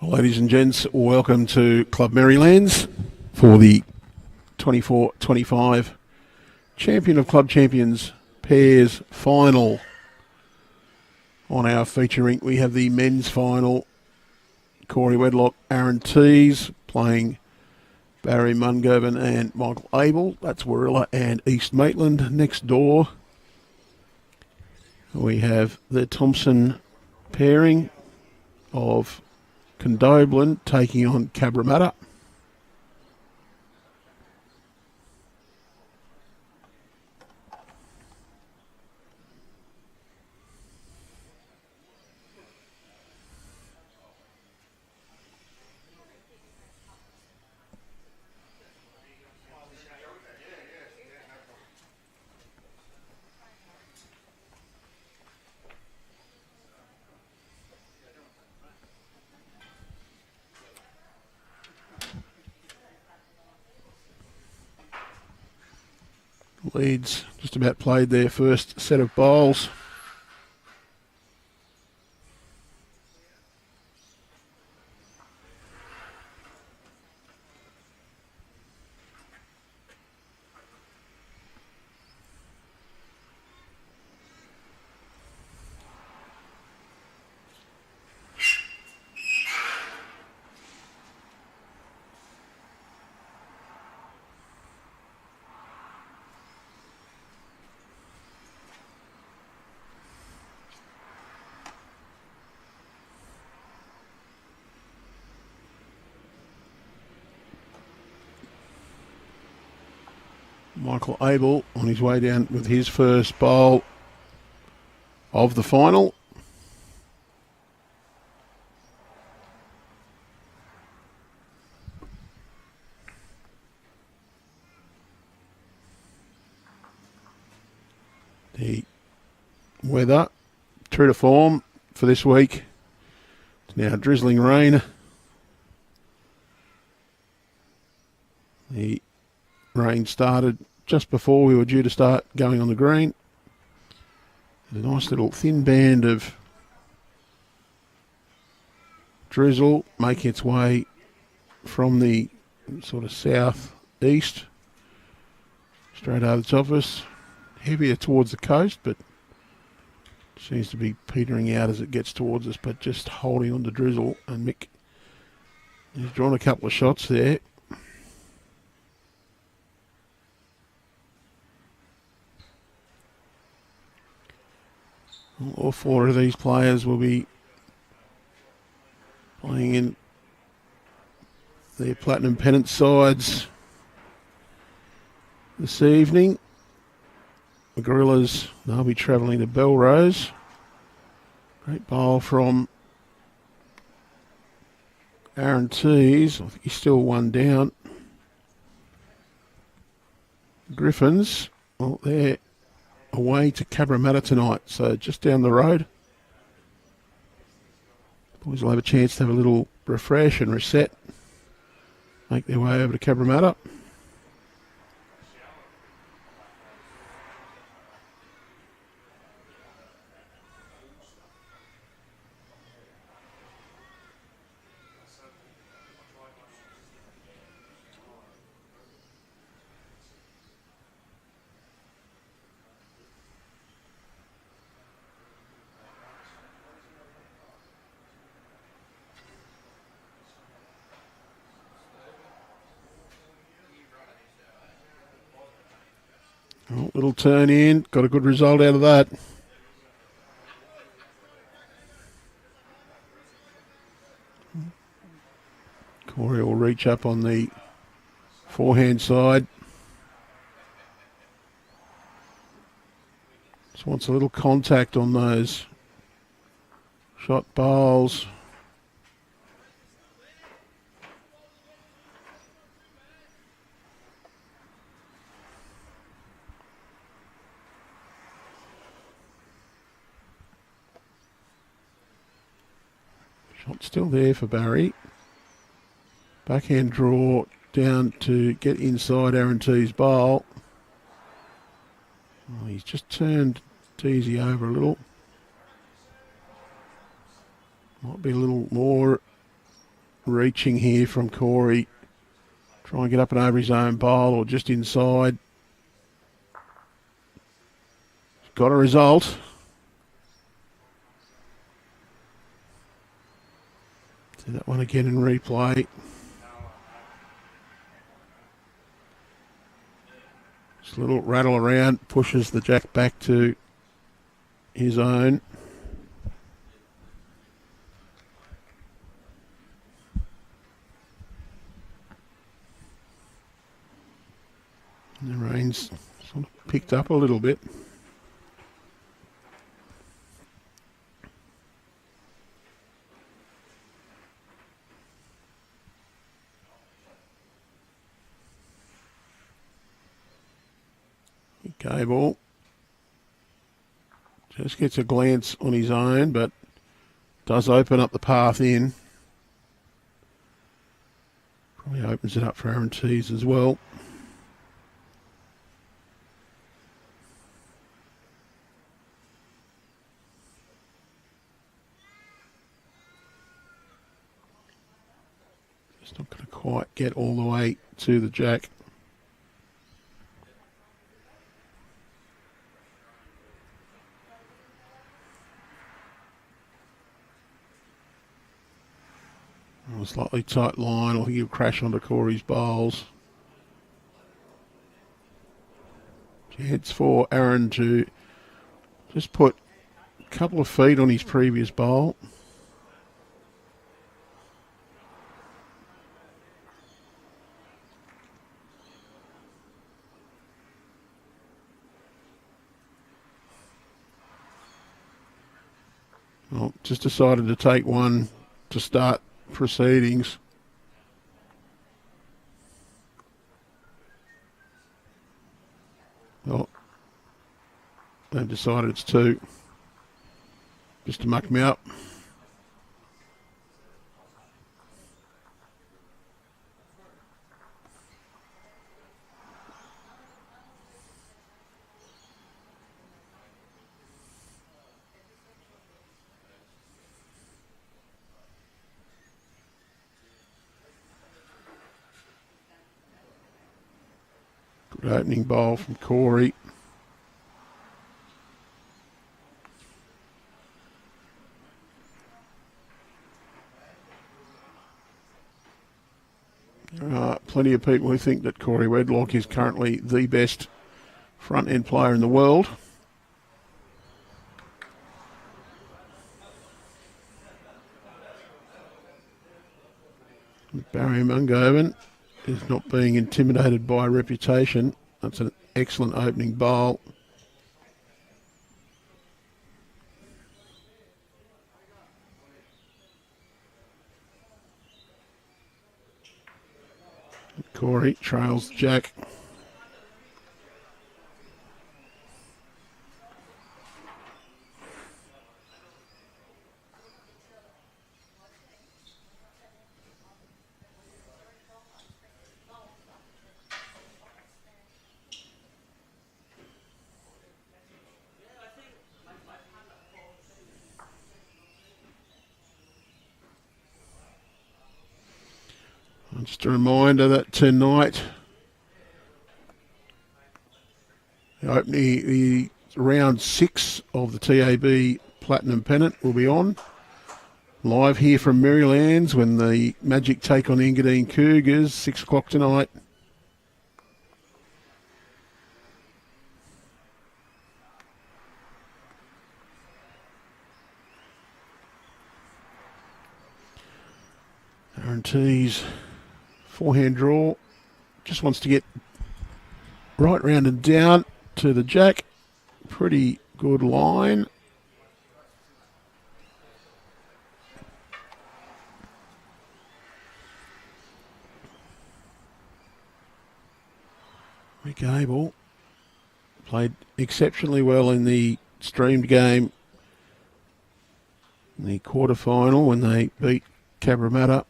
Ladies and gents, welcome to Club Merrylands for the 24-25 Champion of Club Champions Pairs Final. On our feature rink we have the men's final. Corey Wedlock, Aaron Teys playing Barry Mungoven and Michael Abel. That's Warilla and East Maitland. Next door we have the Thompson pairing of Condoblin taking on Cabramatta. Leeds just about played their first set of bowls. Michael Abel on his way down with his first bowl of the final. The weather, true to form for this week. It's now drizzling rain. The rain started just before we were due to start going on the green. There's a nice little thin band of drizzle making its way from the sort of south-east straight over the top of us. Heavier towards the coast, but seems to be petering out as it gets towards us, but just holding on to drizzle. And Mick has drawn a couple of shots there. All four of these players will be playing in their platinum pennant sides this evening. The Gorillas, they'll be travelling to Belrose. Great bowl from Aaron Teys. I think he's still one down. Griffins, well, they're away to Cabramatta tonight, so just down the road. Boys will have a chance to have a little refresh and reset. Make their way over to Cabramatta. Oh, little turn in, got a good result out of that. Corey will reach up on the forehand side. Just wants a little contact on those shot bowls. Shot still there for Barry. Backhand draw down to get inside Aaron Teys' bowl. Oh, he's just turned Teysy over a little. Might be a little more reaching here from Corey. Try and get up and over his own bowl or just inside. Got a result. See that one again in replay. Just a little rattle around, pushes the jack back to his own. And the rain's sort of picked up a little bit. Abel just gets a glance on his own, but does open up the path in. Probably opens it up for Aaron Teys as well. Just not going to quite get all the way to the jack. A slightly tight line. I think he'll crash onto Corey's bowls. Chance for Aaron to just put a couple of feet on his previous bowl. Well, just decided to take one to start proceedings. Well, they've decided it's two, just to muck me up. Good opening bowl from Corey. There are plenty of people who think that Corey Wedlock is currently the best front-end player in the world. Barry Mungoven is not being intimidated by reputation. That's an excellent opening bowl. Corey trails Jack. Just a reminder that tonight, the round 6 of the TAB Platinum Pennant will be on. Live here from Merrylands when the Magic take on the Engadine Cougars, 6 o'clock tonight. Aaron Teys. Forehand draw, just wants to get right round and down to the jack. Pretty good line. Abel played exceptionally well in the streamed game in the quarterfinal when they beat Cabramatta.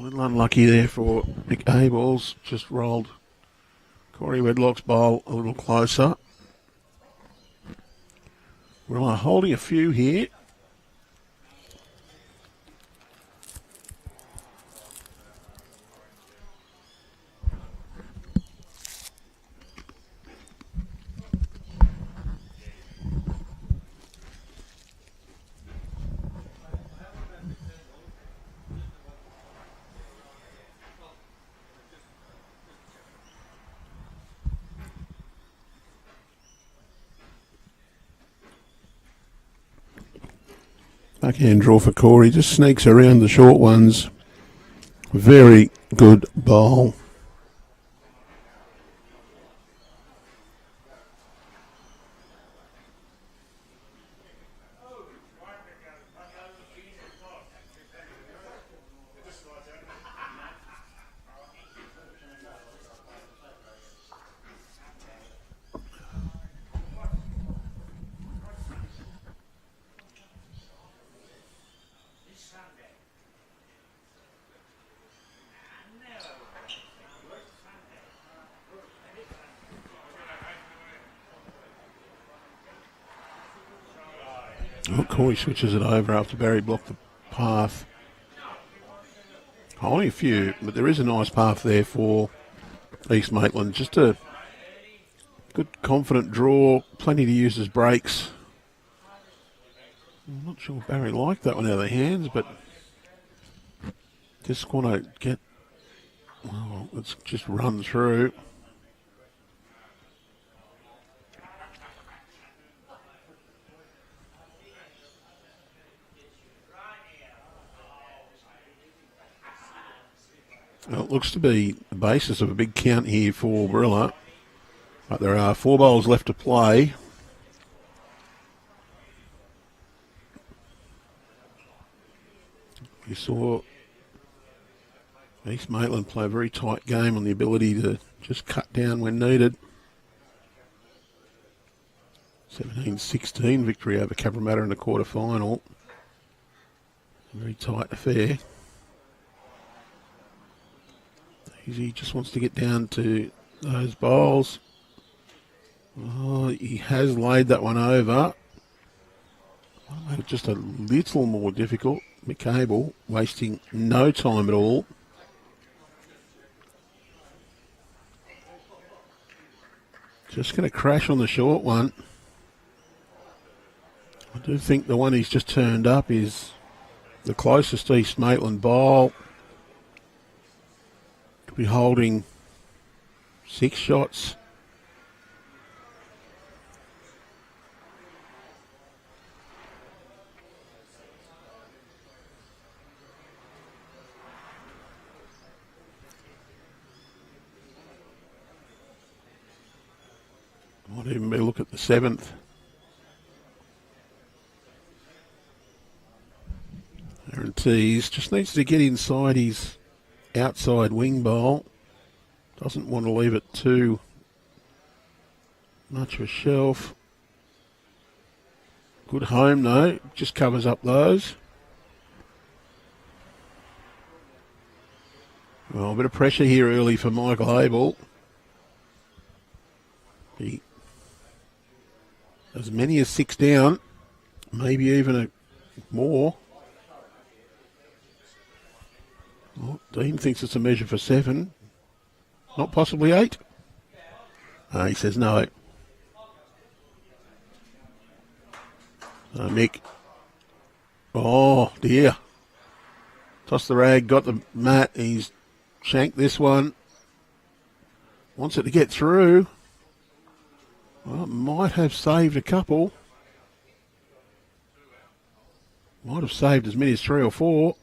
little unlucky there for Nick Abel's. Just rolled Corey Wedlock's bowl a little closer. We're holding a few here. Backhand draw for Corey, just sneaks around the short ones. Very good bowl. Oh, Corey switches it over after Barry blocked the path. Only a few, but there is a nice path there for East Maitland. Just a good, confident draw. Plenty to use as breaks. I'm not sure Barry liked that one out of their hands, but just want to get... Well, let's just run through. Well, it looks to be the basis of a big count here for Warilla, but there are 4 bowls left to play. We saw East Maitland play a very tight game on the ability to just cut down when needed. 17-16 victory over Cabramatta in the quarter-final. A very tight affair. He just wants to get down to those bowls. Oh, he has laid that one over. Made it just a little more difficult. Mick Abel wasting no time at all. Just going to crash on the short one. I do think the one he's just turned up is the closest East Maitland bowl. Could be holding 6 shots. Might even be a look at the 7th. Aaron Teys just needs to get inside his outside wing bowl. Doesn't want to leave it too much of a shelf. Good home though, just covers up those. Well, a bit of pressure here early for Michael Abel. As many as 6 down, maybe even more. Well, Dean thinks it's a measure for 7, not possibly 8. He says no. Mick. Oh dear. Tossed the rag, got the mat. He's shanked this one. Wants it to get through. Well, might have saved a couple. Might have saved as many as 3 or 4.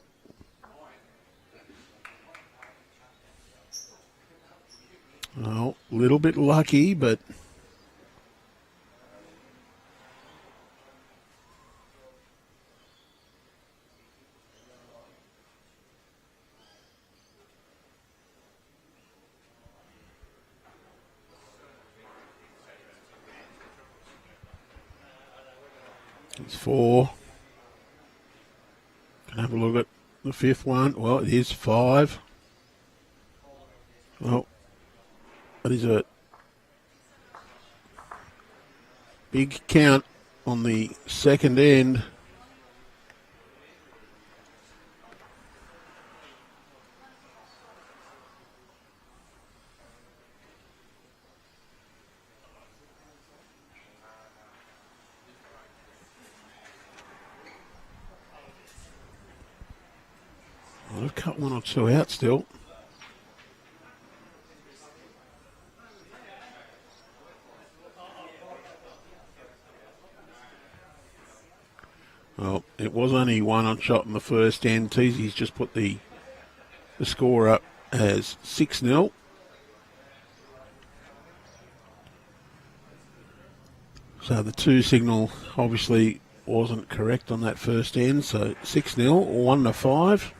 Well, a little bit lucky, but it's 4. Can have a look at the fifth one. Well, it is 5. Well, that is a big count on the second end. I've cut 1 or 2 out still. Well, it was only 1 on shot in the first end. Teys just put the score up as 6-0. So the 2 signal obviously wasn't correct on that first end. So 6-0, 1-5.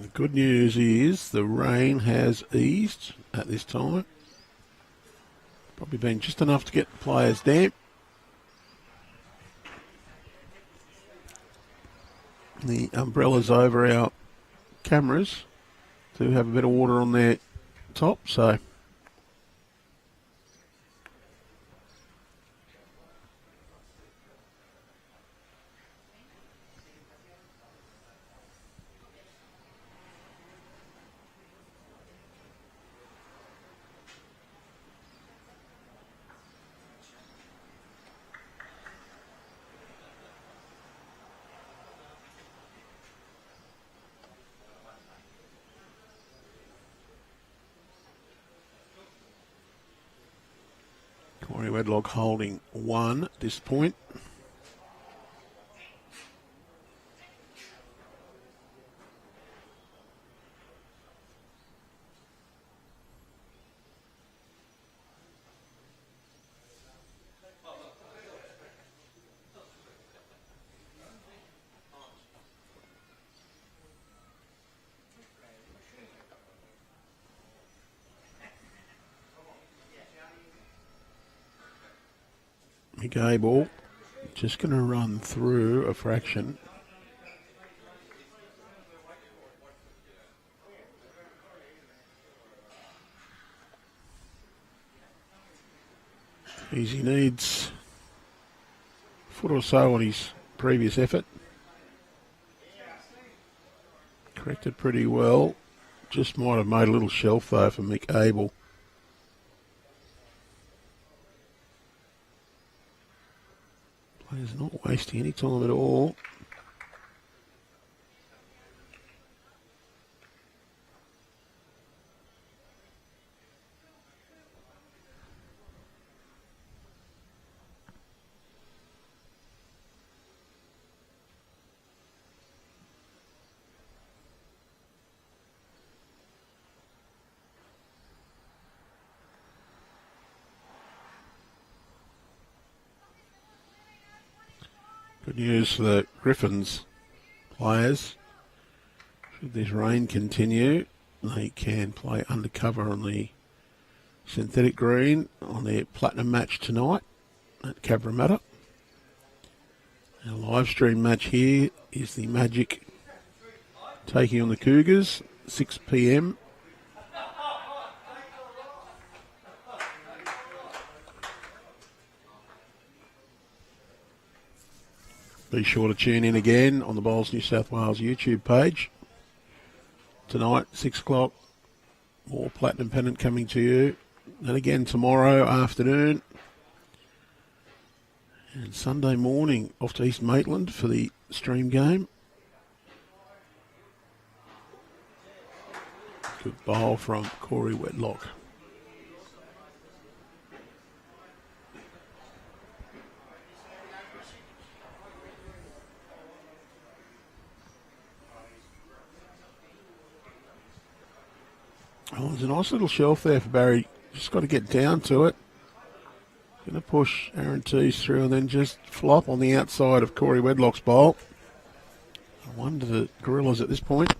The good news is the rain has eased at this time. Probably been just enough to get the players damp. The umbrellas over our cameras do have a bit of water on their top, so Wedlock holding 1 at this point. Abel just going to run through a fraction. He needs a foot or so on his previous effort. Corrected pretty well. Just might have made a little shelf though for Abel. Player's not wasting any time at all. Good news for the Griffins players. Should this rain continue, they can play undercover on the synthetic green on their platinum match tonight at Cabramatta. Our live stream match here is the Magic taking on the Cougars, 6 p.m. Be sure to tune in again on the Bowls New South Wales YouTube page. Tonight, 6 o'clock, more Platinum Pennant coming to you. And again tomorrow afternoon. And Sunday morning off to East Maitland for the stream game. Good bowl from Corey Wedlock. Oh, there's a nice little shelf there for Barry. Just got to get down to it. Going to push Aaron Teys through and then just flop on the outside of Corey Wedlock's bowl. I wonder the Gorillas at this point.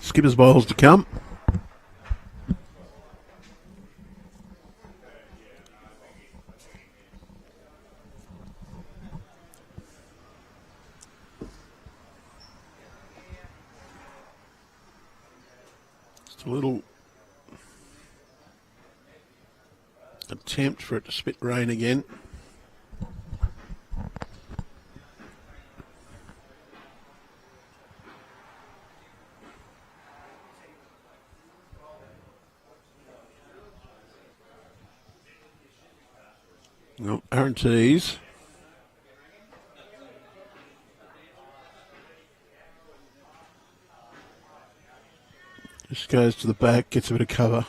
Skipper's bowls to come. A little attempt for it to spit rain again. Well, Aaron Teys. Just goes to the back, gets a bit of cover.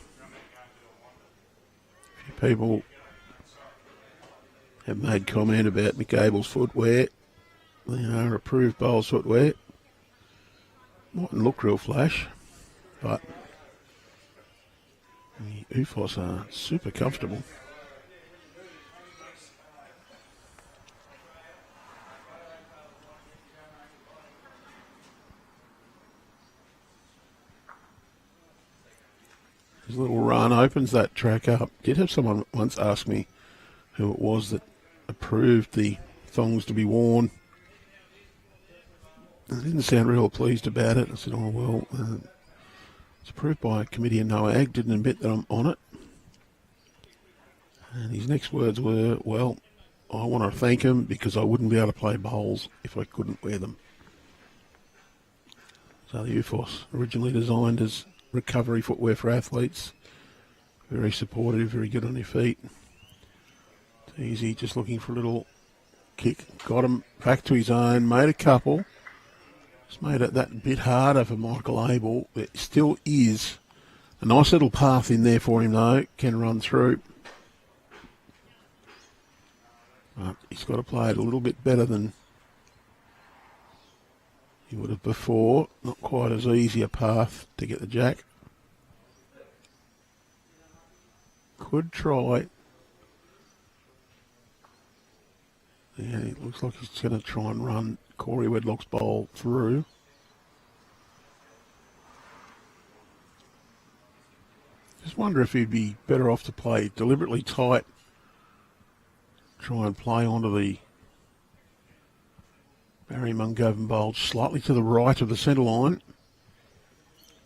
A few people have made comment about Abel's footwear. They are approved bowls footwear. Mightn't look real flash, but the UFOS are super comfortable. His little run opens that track up. Did have someone once ask me who it was that approved the thongs to be worn. I didn't sound real pleased about it. I said, oh, well, it's approved by a committee in NOAG. Didn't admit that I'm on it. And his next words were, well, I want to thank him because I wouldn't be able to play bowls if I couldn't wear them. So the UFOS, originally designed as recovery footwear for athletes. Very supportive, very good on your feet. Easy, just looking for a little kick. Got him back to his own, made a couple. Just made it that bit harder for Michael Abel. It still is a nice little path in there for him though. Can run through. But he's got to play it a little bit better than he would have before. Not quite as easy a path to get the jack. Could try. Yeah, it looks like he's going to try and run Corey Wedlock's bowl through. Just wonder if he'd be better off to play deliberately tight. Try and play onto the Barry Mungoven bowl slightly to the right of the centre line.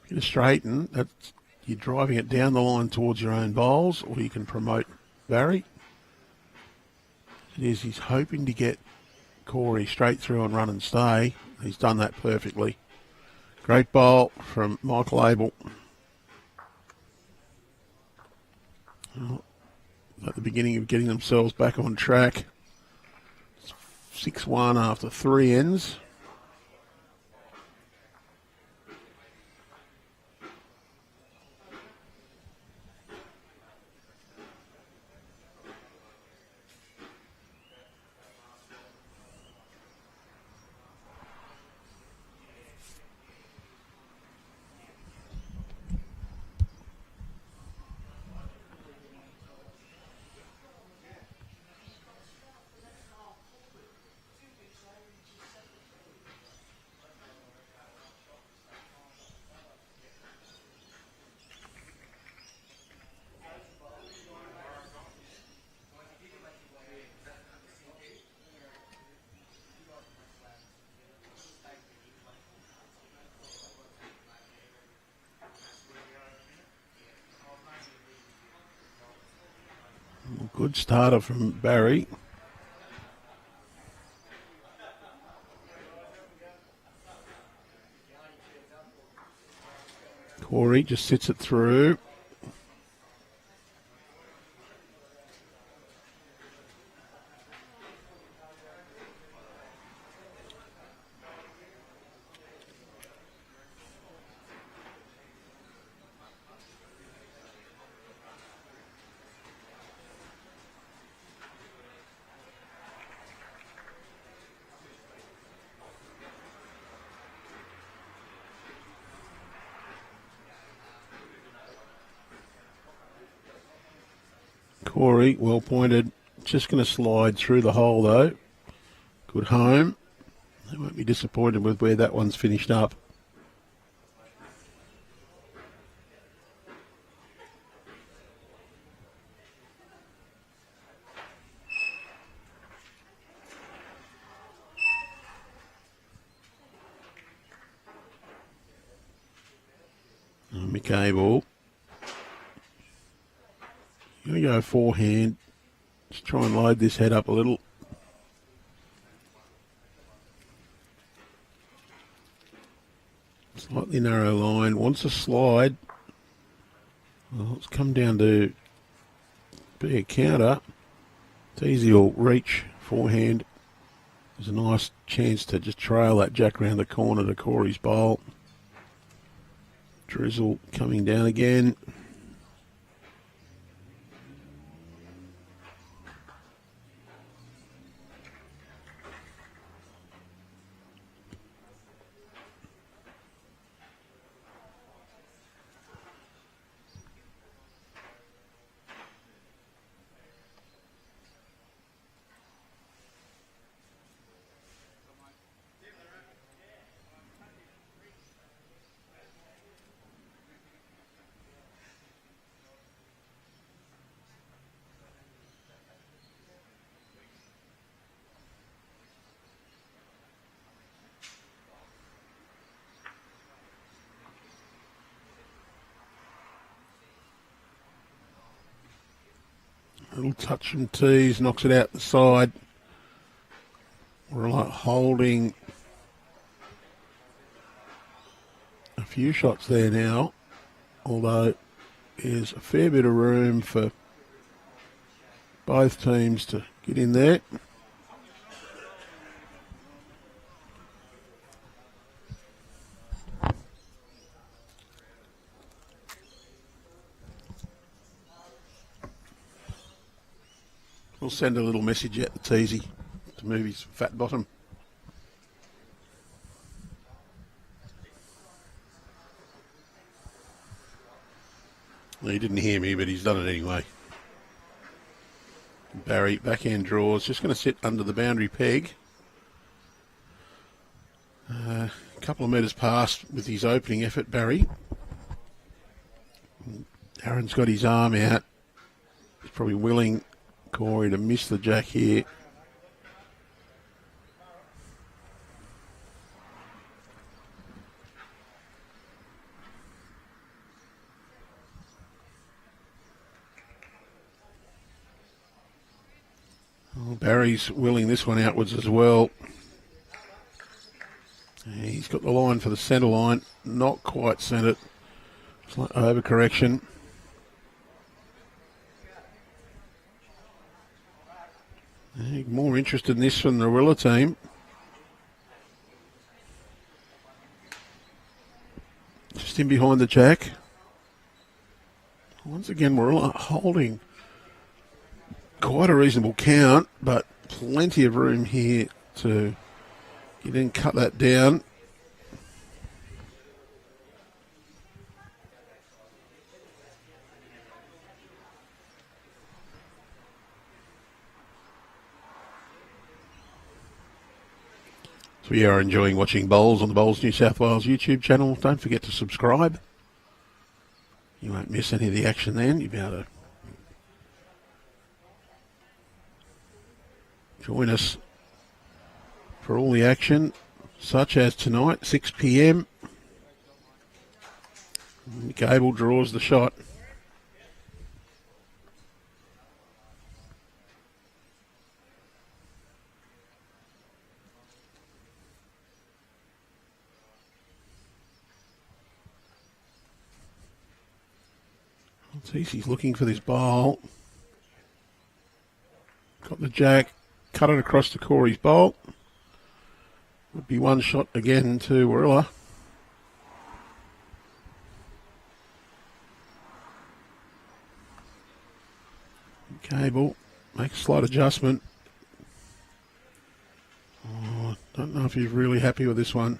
Get a straighten. That's, you're driving it down the line towards your own bowls, or you can promote Barry. It is, he's hoping to get Corey straight through and run and stay. He's done that perfectly. Great bowl from Michael Abel. Well, at the beginning of getting themselves back on track. 6-1 after 3 ends. Good starter from Barry. Corey just sits it through. Corey, well pointed. Just going to slide through the hole though. Good home. They won't be disappointed with where that one's finished up. Abel. Going to go forehand. Just try and load this head up a little. Slightly narrow line. Wants a slide. Well, it's come down to be a counter. Teys will reach forehand. There's a nice chance to just trail that jack round the corner to Corey's bowl. Drizzle coming down again. Little touch from Teys, knocks it out the side. We're like holding a few shots there now, although there's a fair bit of room for both teams to get in there. We'll send a little message out to Teysy to move his fat bottom. Well, he didn't hear me, but he's done it anyway. Barry, backhand draws, just going to sit under the boundary peg. A couple of metres past with his opening effort, Barry. Aaron's got his arm out. He's probably willing Corey to miss the jack here. Oh, Barry's willing this one outwards as well. He's got the line for the centre line, not quite centred. It's like overcorrection. More interested in this from the Warilla team. Just in behind the jack. Once again, Warilla holding quite a reasonable count, but plenty of room here to get in, cut that down. So we are enjoying watching bowls on the Bowls New South Wales YouTube channel. Don't forget to subscribe. You won't miss any of the action then. You'll be able to join us for all the action, such as tonight, 6 p.m. Abel draws the shot. He's looking for this bowl. Got the jack, cut it across to Corey's bowl. Would be one shot again to Warilla. Abel makes a slight adjustment. Oh, don't know if he's really happy with this one.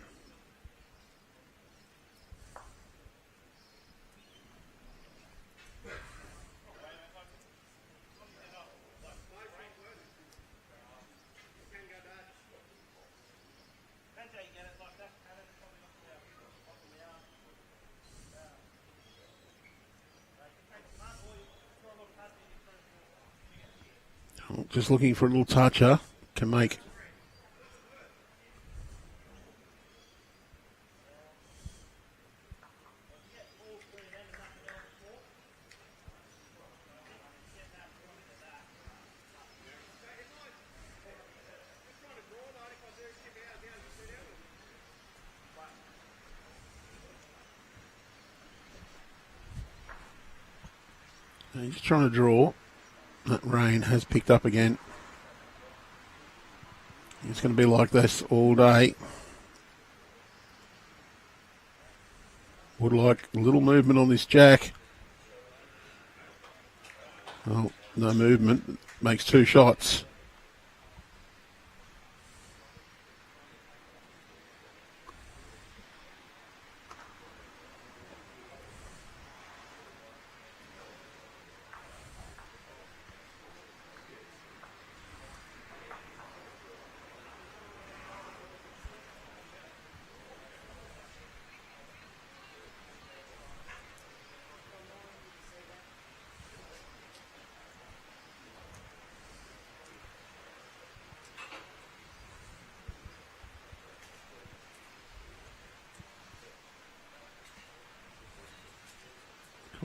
Just looking for a little toucher. Can make. He's trying to draw. That rain has picked up again. It's going to be like this all day. Would like a little movement on this jack. Oh, no movement. Makes 2 shots.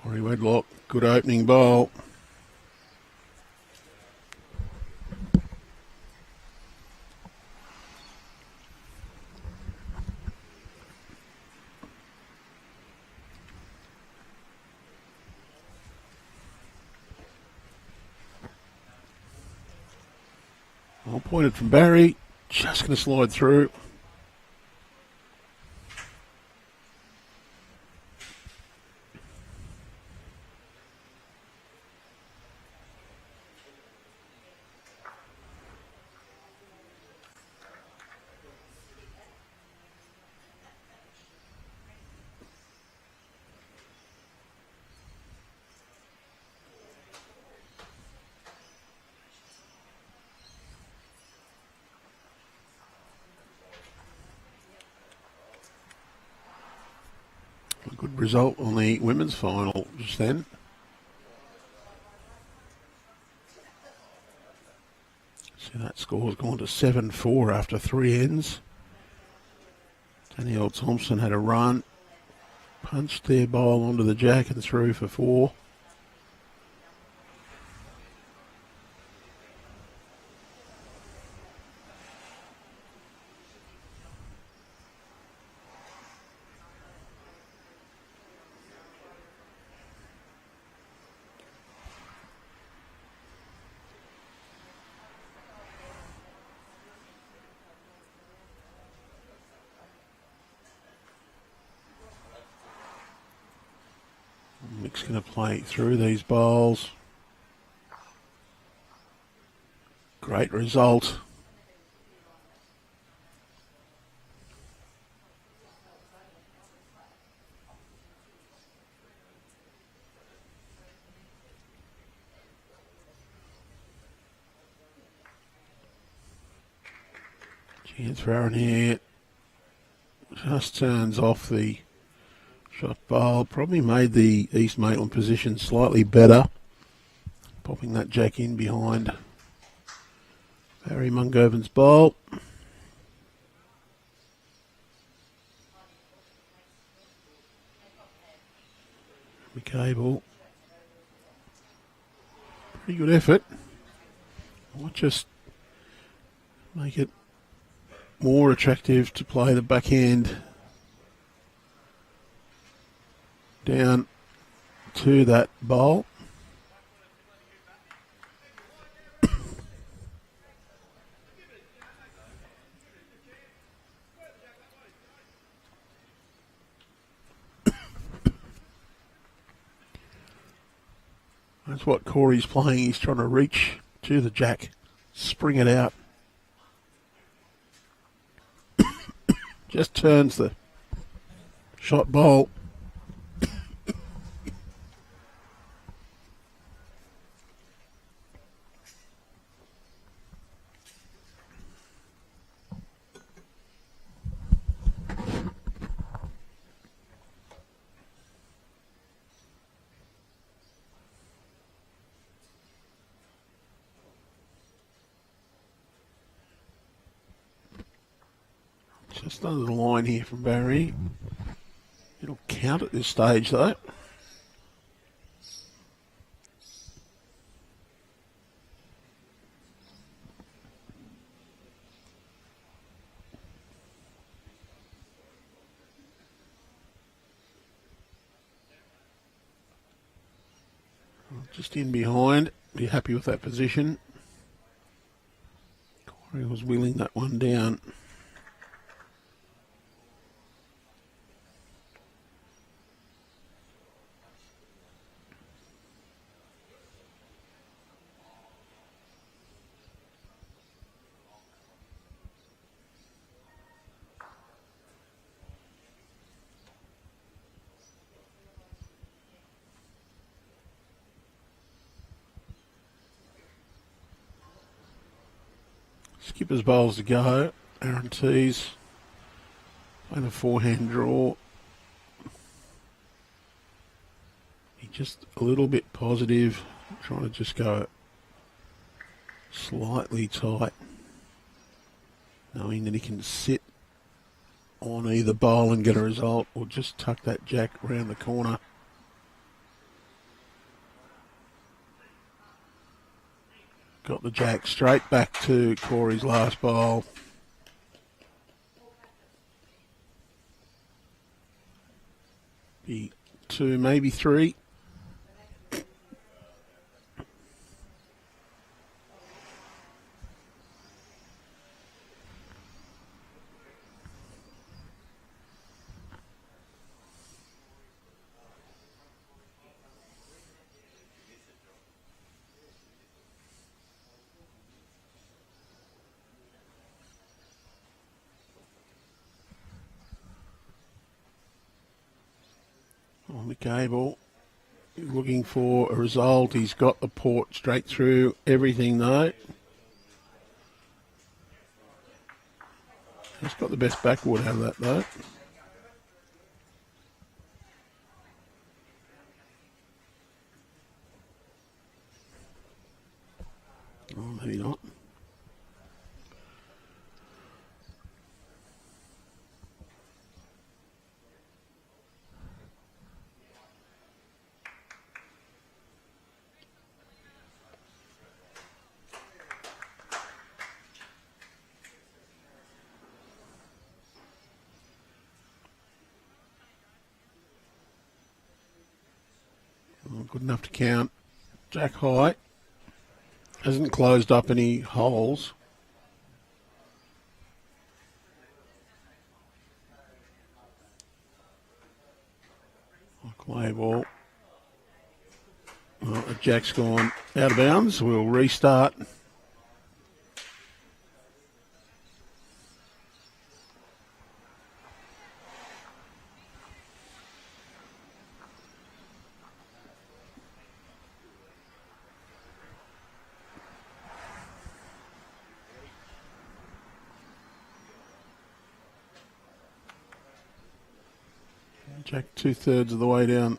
Wedlock, good opening bowl. Well pointed from Barry, just going to slide through. A good result on the women's final just then. See, that score's gone to 7-4 after 3 ends. Danielle Thompson had a run, punched their bowl onto the jack and through for 4. Mick's going to play through these bowls. Great result. Chance for Aaron here. Just turns off the shot bowl. Probably made the East Maitland position slightly better. Popping that jack in behind Barry Mungoven's bowl. Abel. Pretty good effort. Might just make it more attractive to play the backhand down to that bowl. That's what Corey's playing. He's trying to reach to the jack, spring it out. Just turns the shot bowl. Just under the line here from Barry. It'll count at this stage though. just in behind. Be happy with that position. Corey was wheeling that one down. Skipper's bowls to go. Aaron Teys playing a forehand draw. He's just a little bit positive, trying to just go slightly tight, knowing that he can sit on either bowl and get a result, or just tuck that jack around the corner. Got the jack straight back to Corey's last bowl. Be 2, maybe 3. On the cable, looking for a result. He's got the port straight through everything though. He's got the best backward out of that though. Oh, maybe not. Good enough to count. Jack high. Hasn't closed up any holes. Play ball. Well, the jack's gone out of bounds. We'll restart. Jack 2/3 of the way down.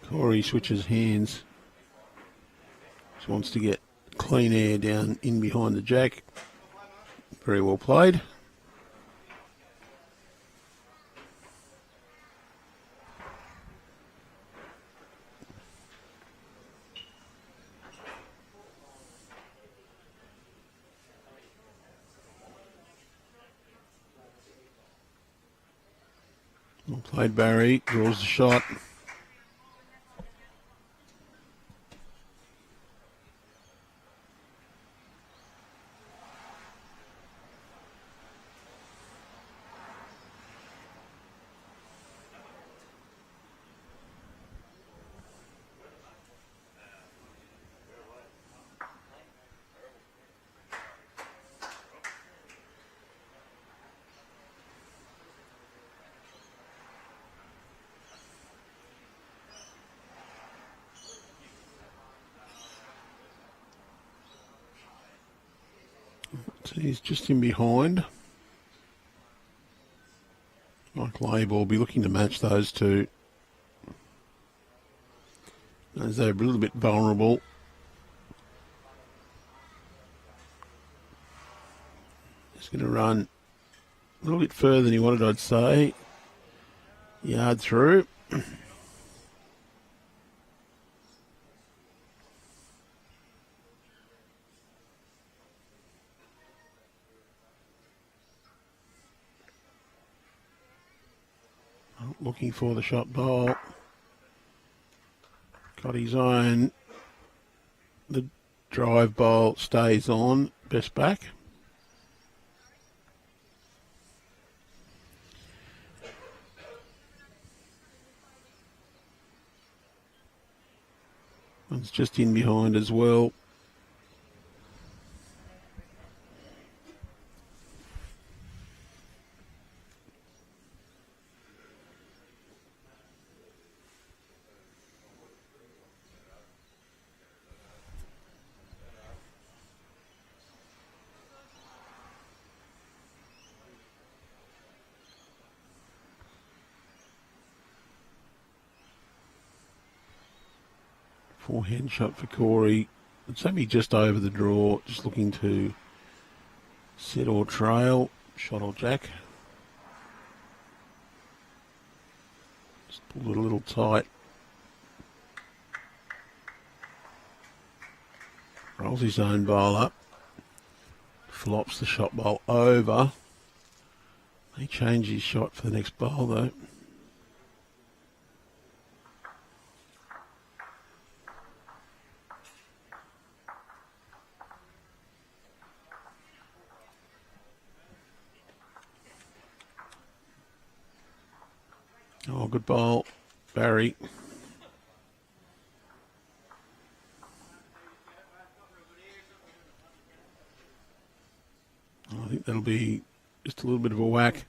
Corey switches hands. Just wants to get clean air down in behind the jack. Very well played. Well played, Barry. Draws the shot. He's just in behind. Abel will be looking to match those two, as they're a little bit vulnerable. He's going to run a little bit further than he wanted, I'd say. Yard through. Looking for the shot bowl. Got his own. The drive bowl stays on. Best back. One's just in behind as well. Forehand shot for Corey. It's only just over the draw, just looking to set or trail. Shot or jack. Just pulled it a little tight. Rolls his own bowl up. Flops the shot bowl over. He changed his shot for the next bowl though. Oh, good bowl, Barry. I think that'll be just a little bit of a whack.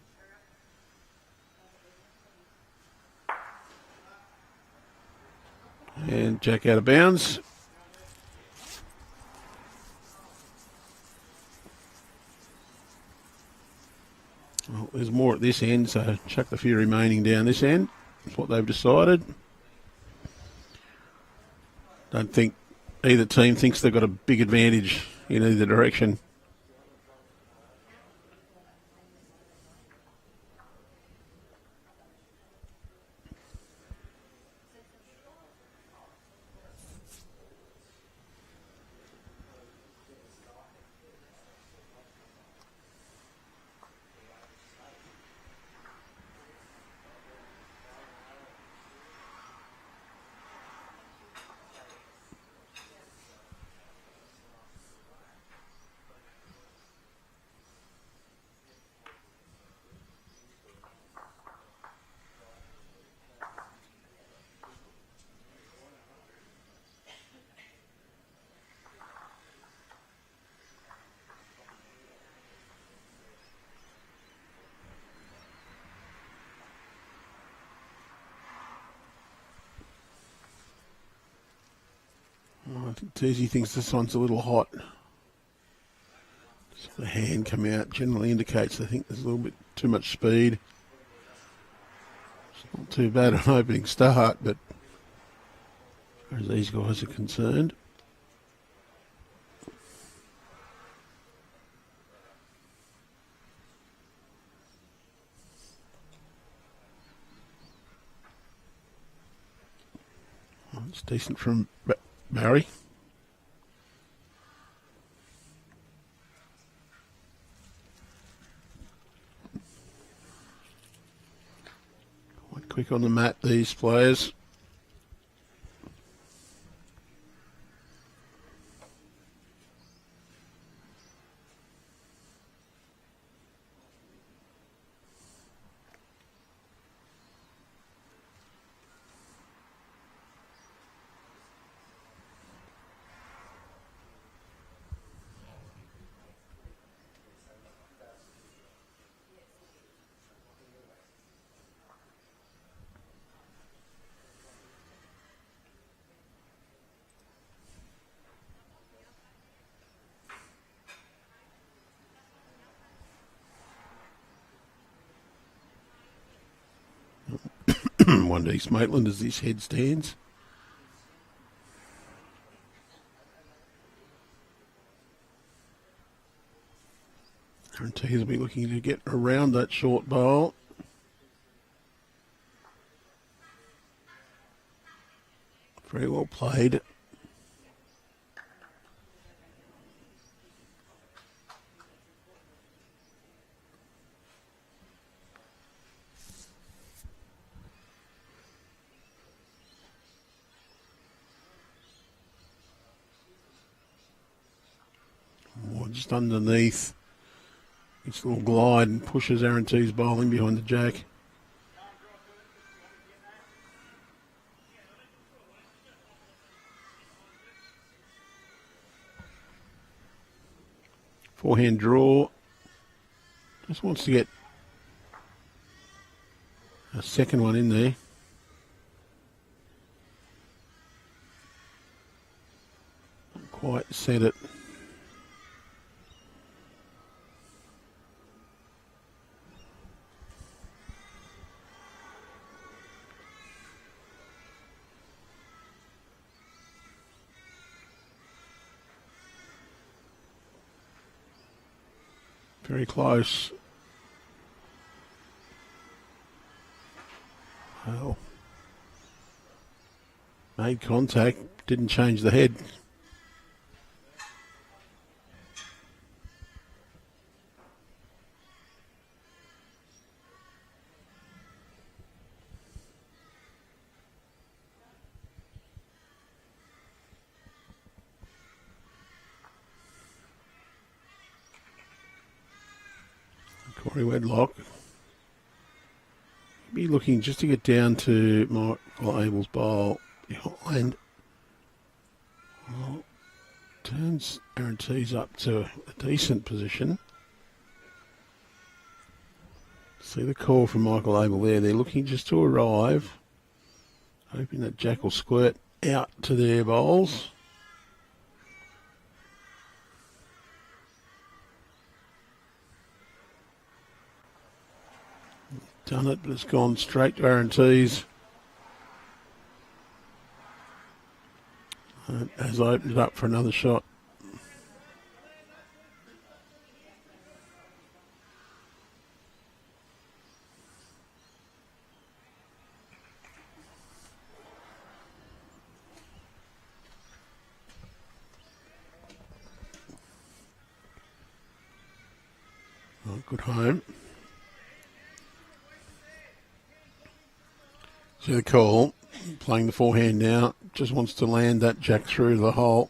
And jack out of bounds. Well, there's more at this end, so chuck the few remaining down this end. That's what they've decided. Don't think either team thinks they've got a big advantage in either direction. I think Teys thinks this one's a little hot. So the hand come out generally indicates they think there's a little bit too much speed. It's not too bad an opening start, but as far as these guys are concerned. Well, it's decent from Barry. Quite quick on the mat, these players. One to East Maitland as this head stands. And Teys will be looking to get around that short bowl. Very well played. Just underneath. It's a little glide and pushes Aaron Teys bowling behind the jack. Forehand draw. Just wants to get a second one in there. Not quite set it. Very close. Well, made contact, didn't change the head. Wedlock. Be looking just to get down to Michael Abel's bowl behind. Well, turns Aaron Teys up to a decent position. See the call from Michael Abel there. They're looking just to arrive, hoping that Jack will squirt out to their bowls. Done it, but it's gone straight to Aaron Teys. Has opened it up for another shot. Oh, good home. See the call, playing the forehand now, just wants to land that jack through the hole.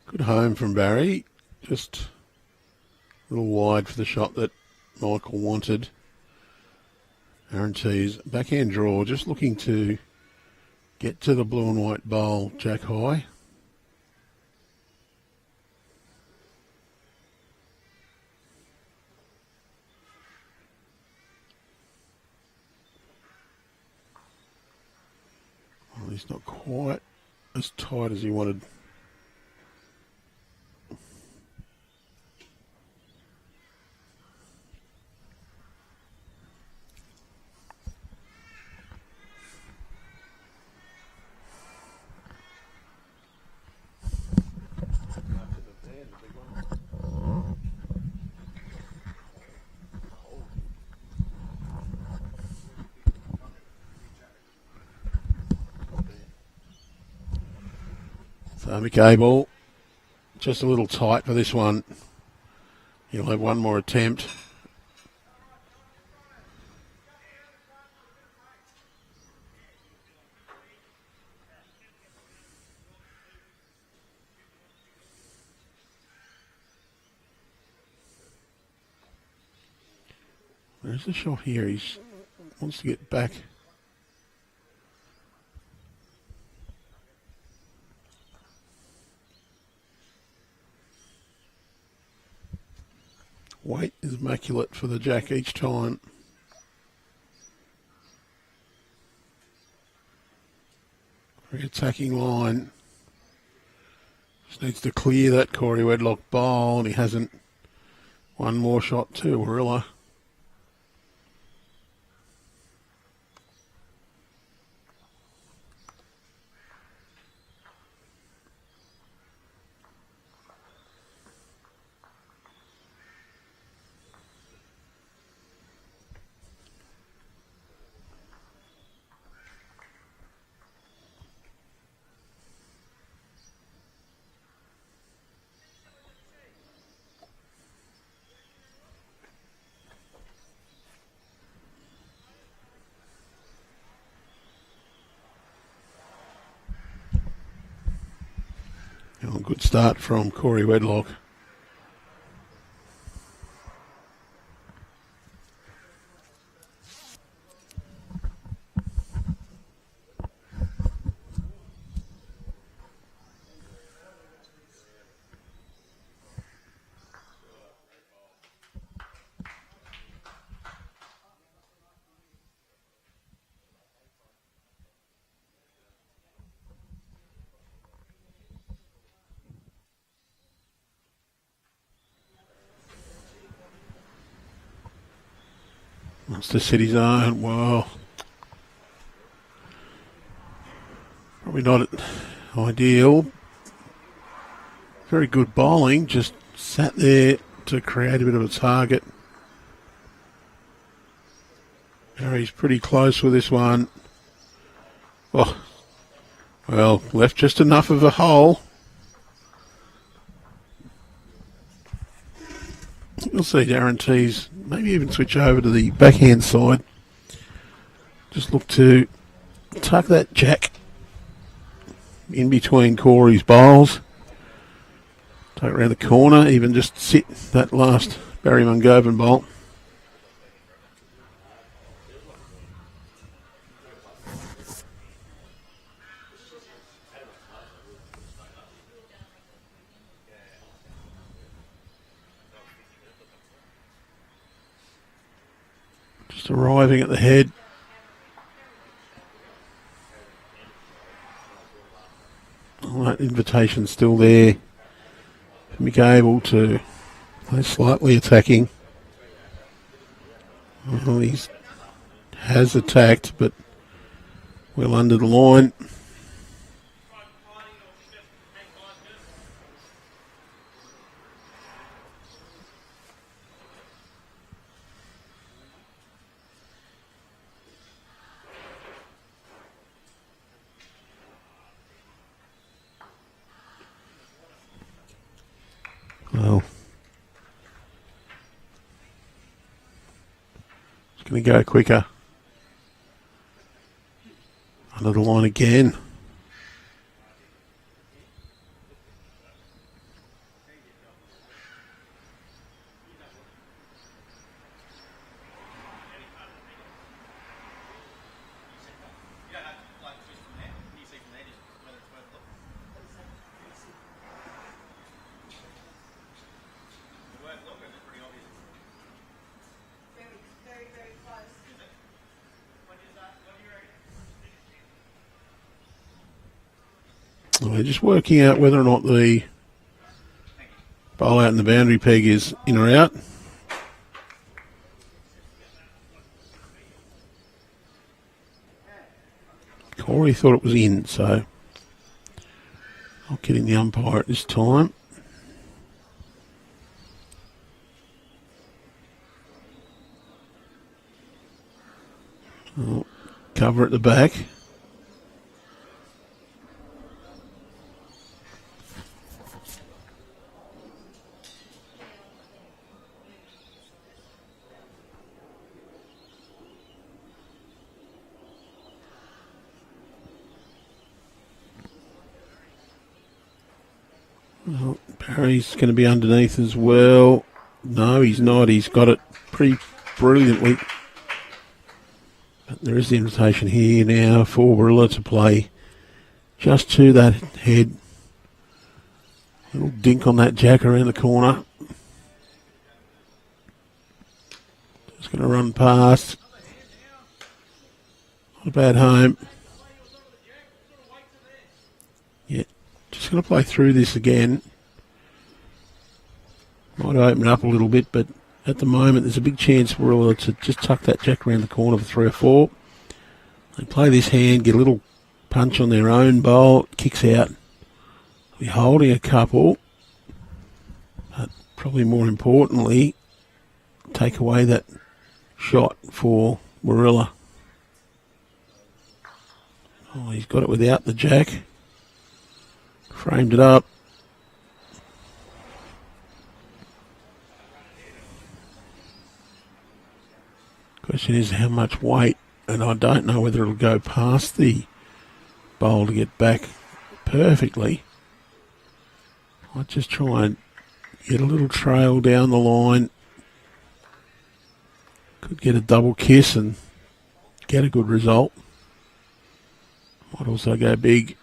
Good home from Barry, just a little wide for the shot that Michael wanted. Aaron Teys, backhand draw, just looking to get to the blue and white bowl, jack high. Well, he's not quite as tight as he wanted. So Abel, just a little tight for this one. He'll have one more attempt. There's the shot here. He wants to get back. Weight is immaculate for the jack each time. Very attacking line. Just needs to clear that Corey Wedlock bowl, and he hasn't. One more shot too, Warilla. Oh, good start from Corey Wedlock. Wants to set his own. Well, probably not ideal. Very good bowling. Just sat there to create a bit of a target. Harry's pretty close with this one. Oh, well, left just enough of a hole. You'll see Darren Teys maybe even switch over to the backhand side. Just look to tuck that jack in between Corey's bowls. Take it around the corner, even just sit that last Barry Mungoven bowl. Just arriving at the head. Oh, that invitation's still there. Abel to play slightly attacking. Well, he has attacked, but well under the line. Well, it's going to go quicker. Under the line again. We're just working out whether or not the bowl out in the boundary peg is in or out. Corey thought it was in, so not getting the umpire at this time. Oh, cover at the back. Well, Barry's going to be underneath as well. No, he's not. He's got it pretty brilliantly. But there is the invitation here now for Warilla to play just to that head. Little dink on that jack around the corner. Just going to run past. Not a bad home. Yeah, just going to play through this again. Might open up a little bit, but at the moment there's a big chance for Warilla to just tuck that jack around the corner for 3 or 4. They play this hand, get a little punch on their own bowl, kicks out. They'll be holding a couple, but probably more importantly, take away that shot for Warilla. Oh, he's got it without the jack. Framed it up. Question is how much weight, and I don't know whether it'll go past the bowl to get back perfectly. I'll just try and get a little trail down the line. Could get a double kiss and get a good result. Might also go big.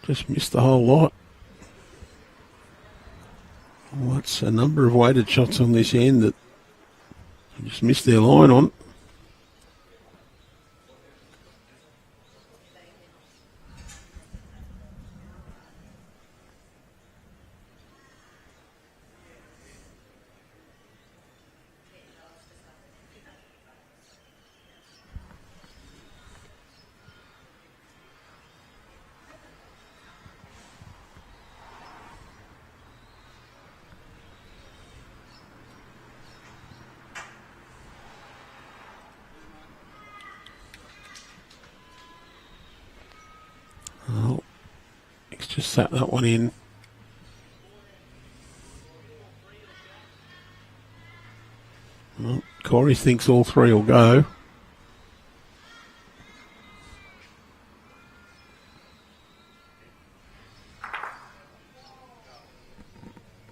Just missed the whole lot. Well, that's a number of weighted shots on this end that just missed their line on. Oh, let's just sat that one in. Well, Corey thinks all 3 will go.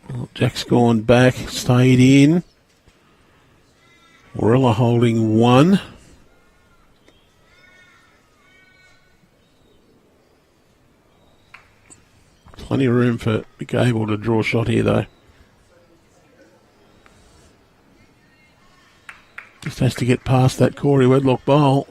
Well, Jack's gone back, stayed in. Warilla holding 1. Plenty of room for Abel to draw a shot here, though. Just has to get past that Corey Wedlock bowl.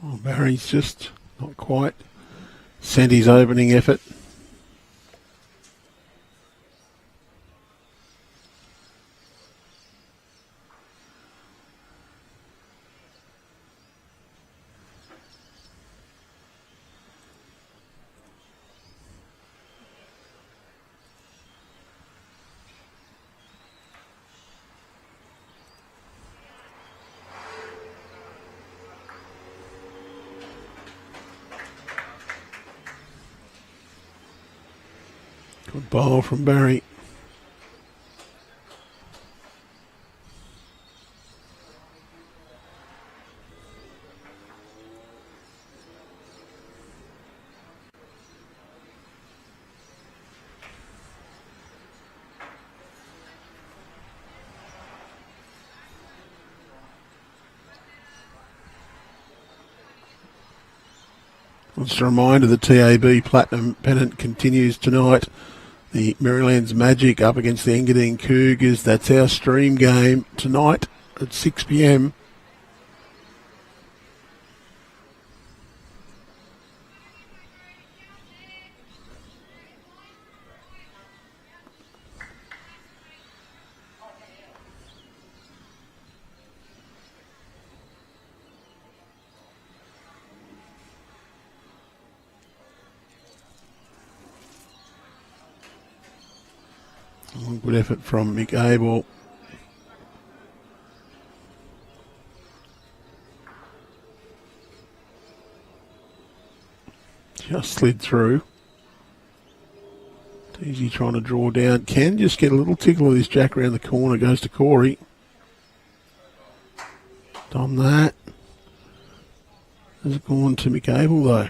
Oh, Barry's just not quite sent his opening effort. Good ball from Barry. Just a reminder, the TAB Platinum Pennant continues tonight. the Merrylands Magic up against the Engadine Cougars. That's our stream game tonight at 6 p.m. Good effort from Abel. Just slid through. Teys trying to draw down. Can just get a little tickle of this jack around the corner. Goes to Corey. Done that. Has it gone to Abel though?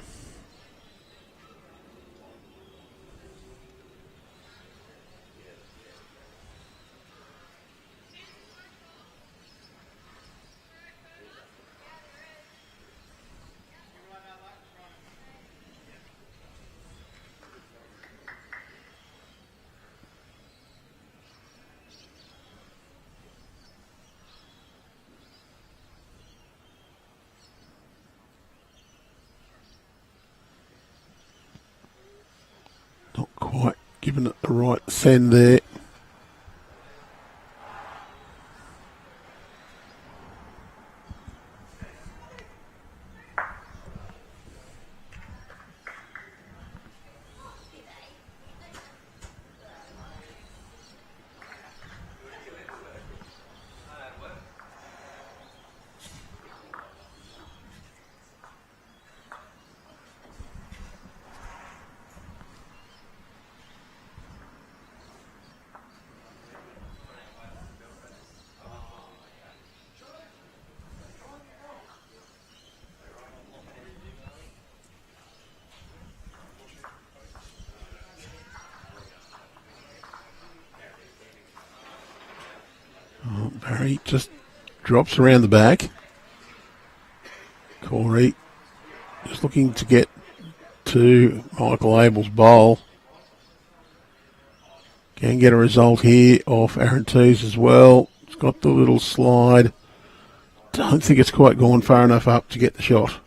Not quite given it the right send there. Barry just drops around the back. Corey just looking to get to Michael Abel's bowl. Can get a result here off Aaron Teys as well. It's got the little slide. Don't think it's quite gone far enough up to get the shot.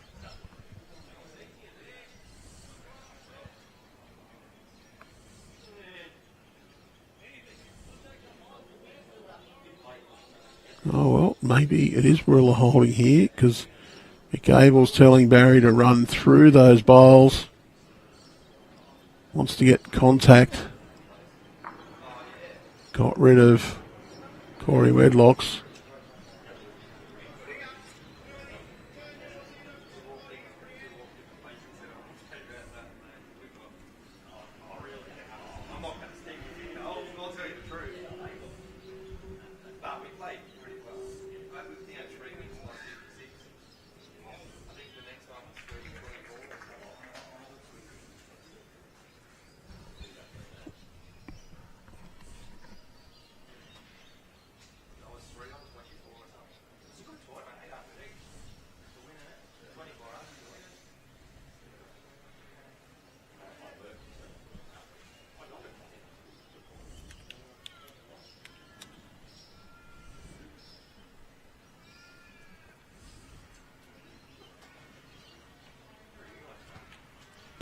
Oh, well, maybe it is Warilla holding here because Abel's telling Barry to run through those bowls. Wants to get contact. Got rid of Corey Wedlock's.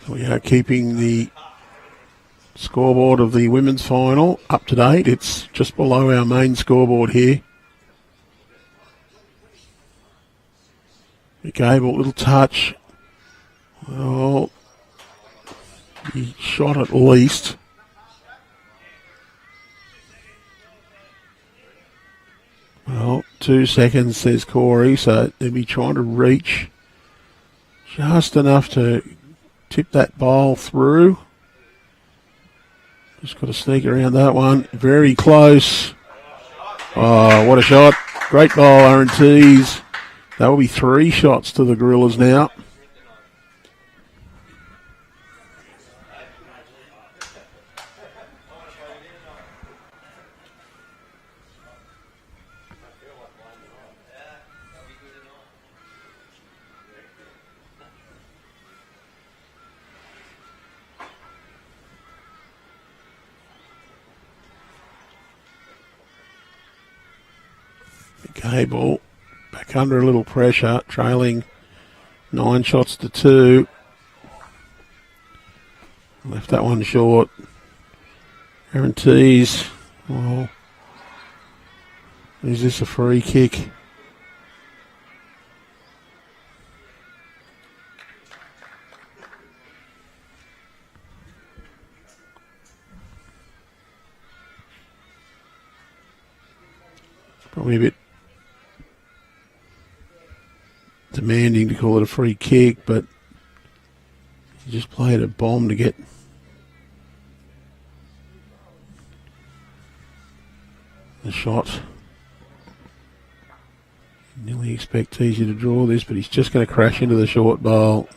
We are keeping the scoreboard of the women's final up to date. It's just below our main scoreboard here. Abel, little touch. Well, he shot at least. Well, 2 seconds, says Corey, so they'll be trying to reach just enough to tip that ball through. Just got to sneak around that one. Very close. Oh, what a shot. Great ball, Aaron Teys. That will be 3 shots to the Gorillas now. Abel back under a little pressure, trailing 9 shots to 2. Left that one short. Aaron Teys. Well, is this a free kick? Probably a bit demanding to call it a free kick, but he just played a bomb to get the shot. Nearly expect Teys to draw this, but he's just going to crash into the short bowl.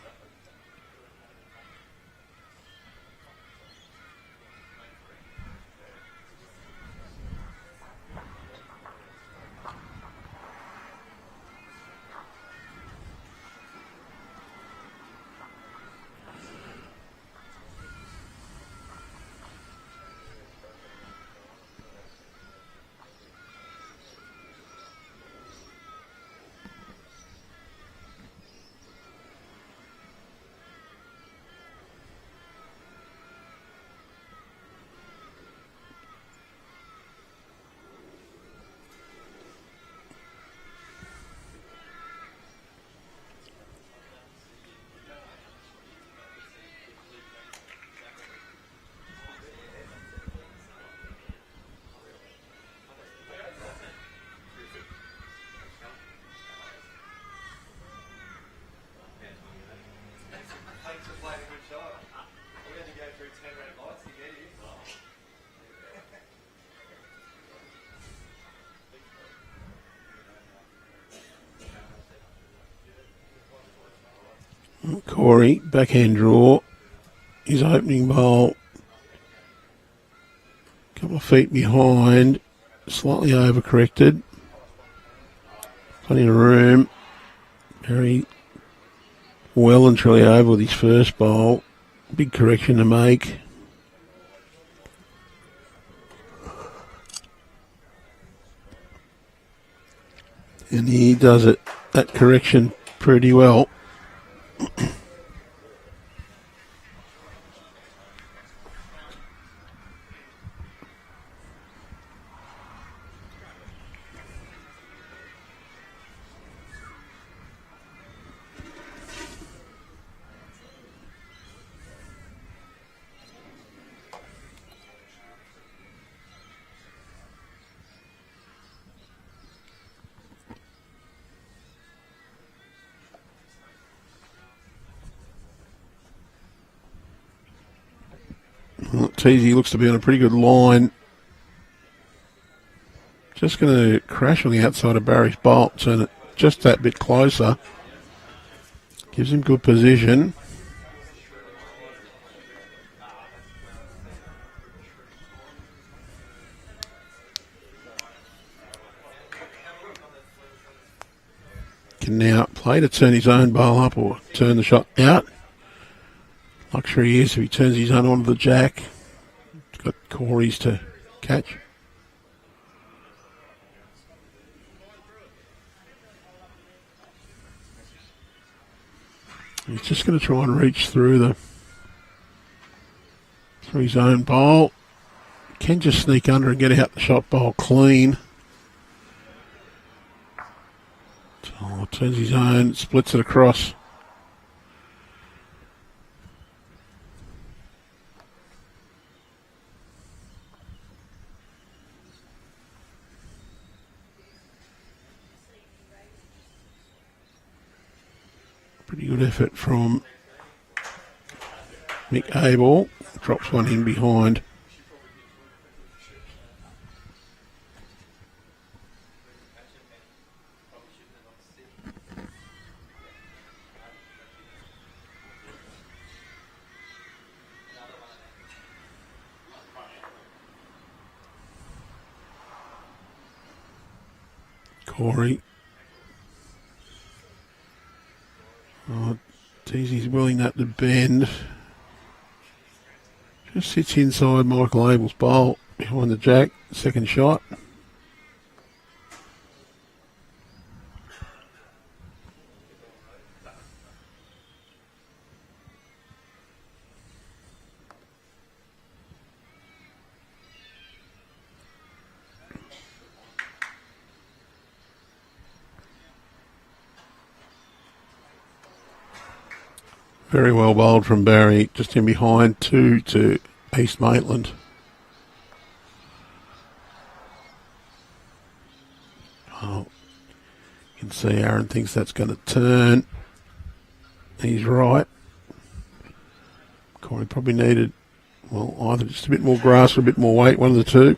Corey, backhand draw. His opening bowl, a couple of feet behind, slightly overcorrected. Plenty of room. Very well and truly over with his first bowl. Big correction to make. And he does it, that correction, pretty well. Teys looks to be on a pretty good line. Just going to crash on the outside of Barry's bolt, turn it just that bit closer. Gives him good position. Can now play to turn his own bowl up or turn the shot out. Luxury is if he turns his own onto the jack. He's got Corey's to catch. He's just going to try and reach through his own bowl. Can just sneak under and get out the shot bowl clean. Oh, turns his own, splits it across. Pretty good effort from Mick Abel. Drops one in behind. Corey. Oh, Teys willing that to bend. Just sits inside Michael Abel's bowl behind the jack. Second shot. Very well bowled from Barry, just in behind 2 to East Maitland. Oh, you can see Aaron thinks that's going to turn. He's right. Corey probably needed, well, either just a bit more grass or a bit more weight, one of the two.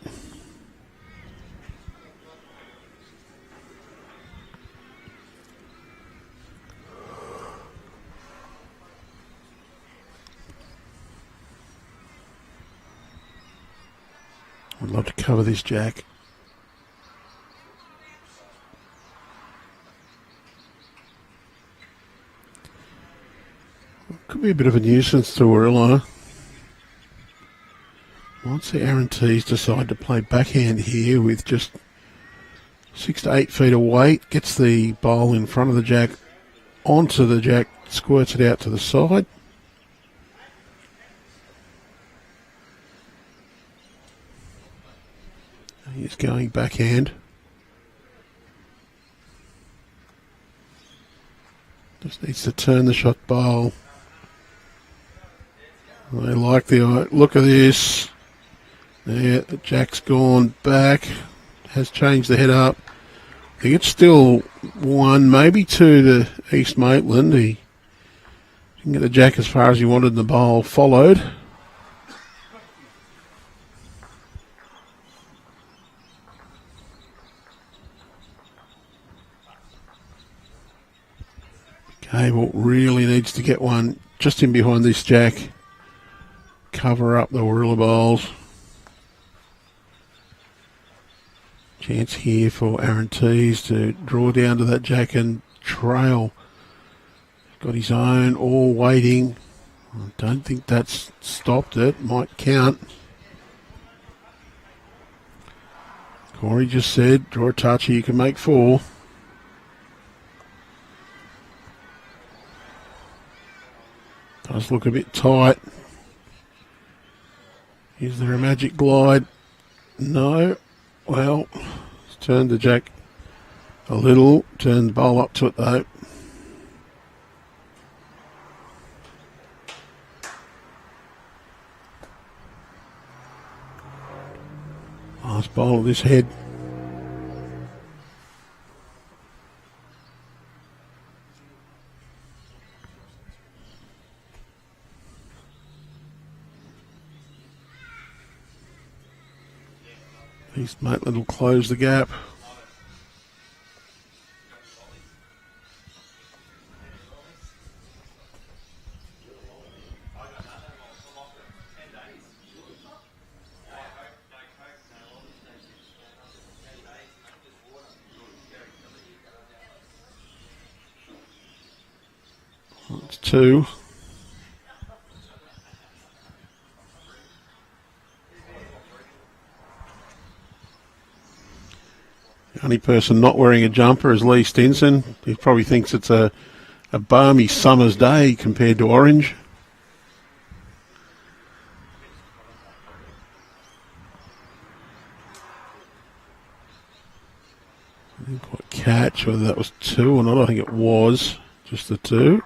I'd love to cover this jack. Could be a bit of a nuisance to Warilla. Might see Aaron Teys decide to play backhand here with just 6 to 8 feet of weight. Gets the bowl in front of the jack, onto the jack, squirts it out to the side. He's going backhand. Just needs to turn the shot bowl. I like the look of this. Yeah, the jack's gone back. Has changed the head up. I think it's still 1, maybe 2 to East Maitland. He can get the jack as far as he wanted, and the bowl followed. Abel really needs to get one just in behind this jack. Cover up the Warilla bowls. Chance here for Aaron Teys to draw down to that jack and trail. Got his own, all waiting. I don't think that's stopped it. Might count. Corey just said, draw a touchy, you can make 4. Does look a bit tight. Is there a magic glide? No. Well, it's turned the jack a little. Turned the bowl up to it though. Last bowl of this head. East Maitland will close the gap. It's 2. The only person not wearing a jumper is Lee Stinson. He probably thinks it's a balmy summer's day compared to orange. I didn't quite catch whether that was 2 or not. I think it was just the 2.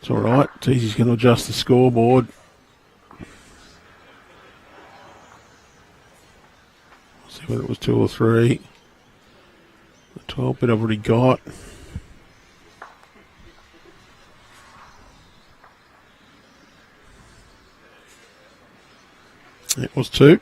It's all right. Teys going to adjust the scoreboard. See whether it was 2 or 3. The 12 bit I've already got. It was 2.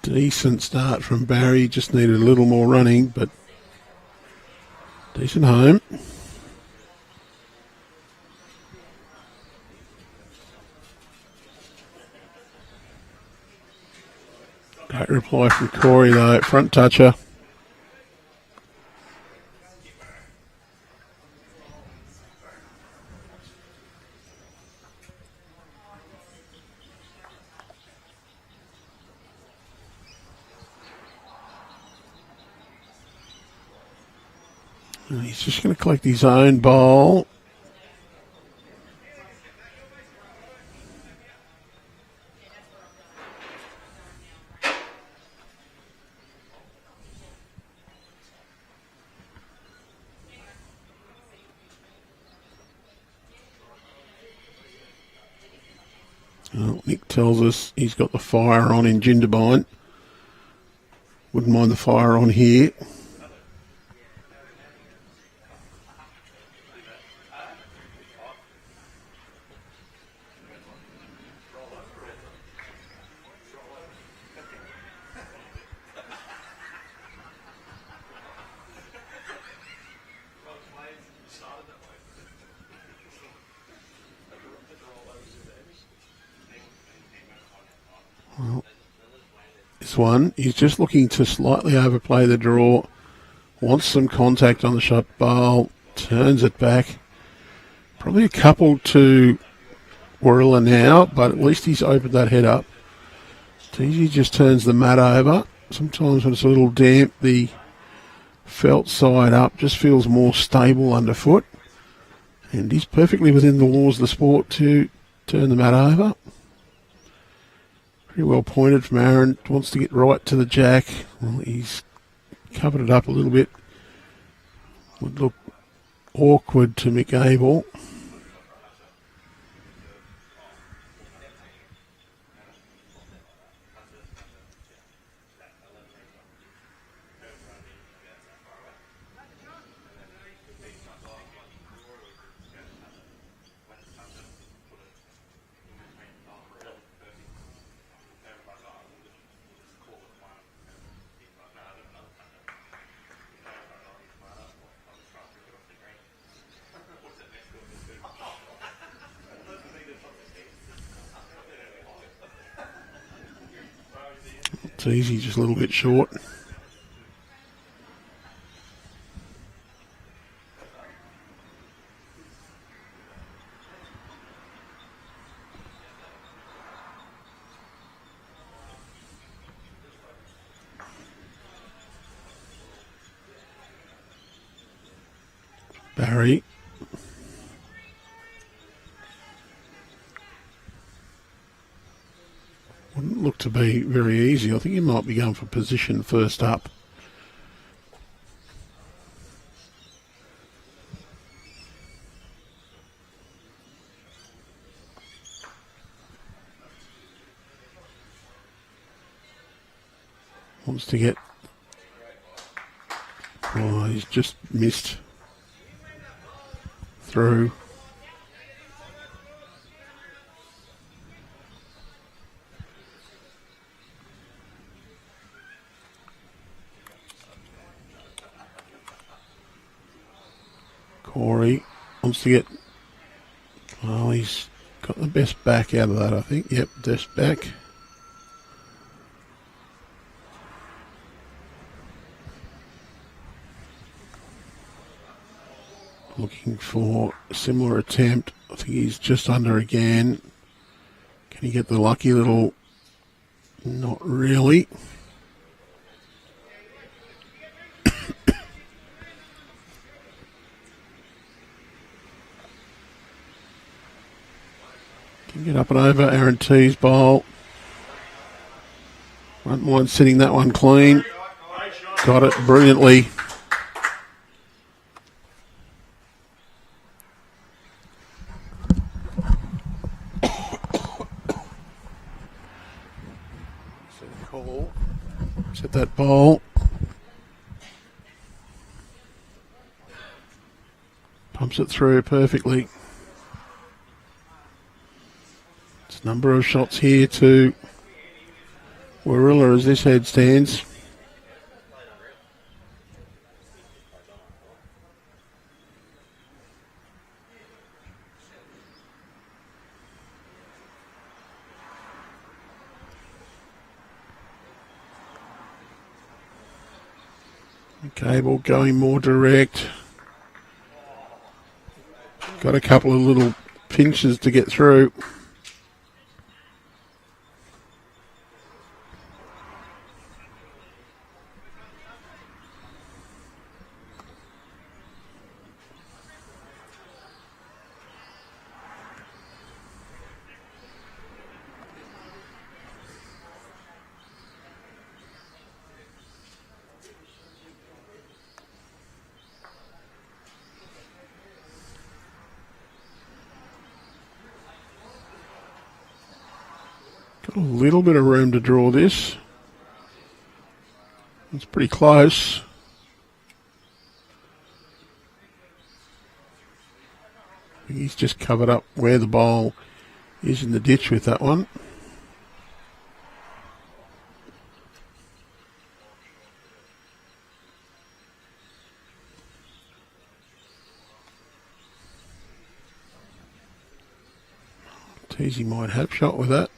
Decent start from Barry, just needed a little more running, but decent home. Great reply from Corey though, front toucher. And he's just going to collect his own bowl. Well, Nick tells us he's got the fire on in Jindabyne. Wouldn't mind the fire on here. Well, this one, he's just looking to slightly overplay the draw. Wants some contact on the shot bowl. Turns it back. Probably a couple to Warilla now, but at least he's opened that head up. Teys just turns the mat over. Sometimes when it's a little damp, the felt side up just feels more stable underfoot. And he's perfectly within the laws of the sport to turn the mat over. Pretty well pointed from Aaron. Wants to get right to the jack. Well, he's covered it up a little bit. Would look awkward to Mick Abel. It's easy, just a little bit short. Barry. Wouldn't look to be very easy. I think he might be going for position first up. Wants to get... Oh, he's just missed through. Corey wants to get... Well, he's got the best back out of that, I think. Yep, best back. Looking for a similar attempt. I think he's just under again. Can he get the lucky little... Not really. Can get up and over. Aaron Teys bowl. Won't mind sitting that one clean. Got it brilliantly. Set that bowl. Pumps it through perfectly. It's a number of shots here to Warilla as this head stands. Abel going more direct. Got a couple of little pinches to get through. Got a little bit of room to draw this. It's pretty close. He's just covered up where the bowl is in the ditch with that one. Teys might have shot with that.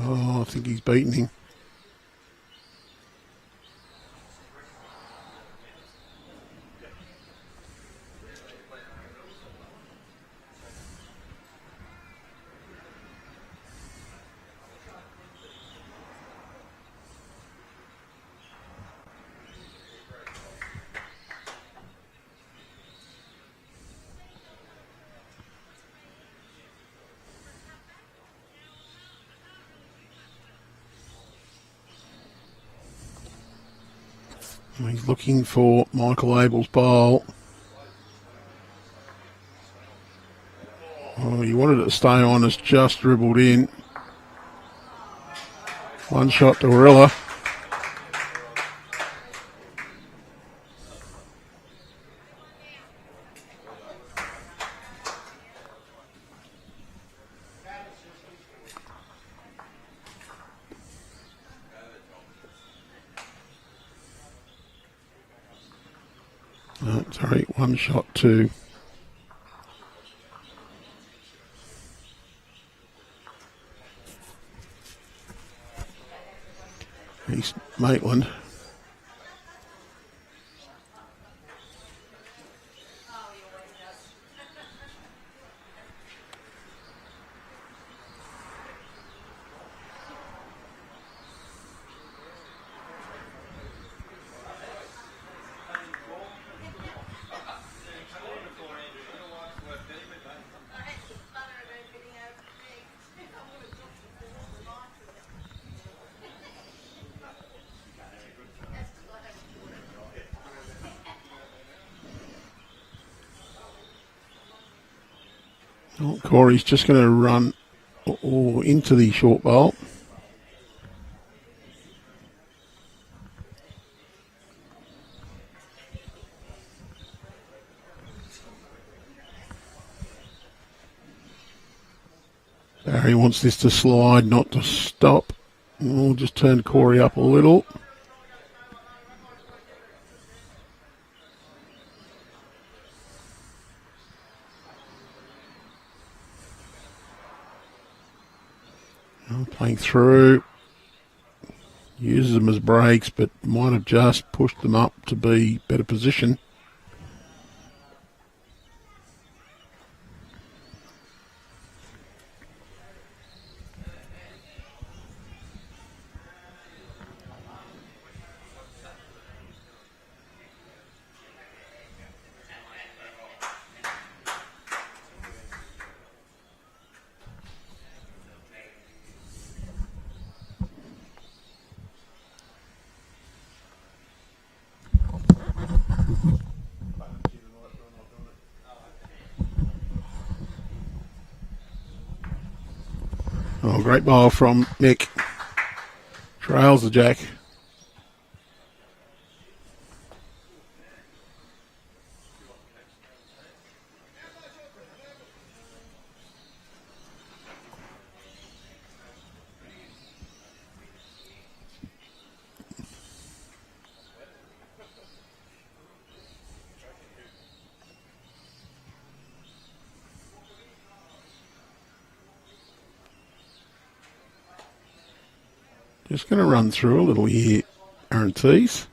Oh, I think he's beaten him. He's looking for Michael Abel's bowl. Oh, he wanted it to stay on, it's just dribbled in. One shot to Warilla. Sorry, one shot to East Maitland. Oh, Corey's just going to run into the short bowl. Barry wants this to slide, not to stop. We'll just turn Corey up a little. Playing through, uses them as breaks, but might have just pushed them up to be better position. Oh, great ball from Nick. Trails the jack. Just going to run through a little here, Aaron Teys.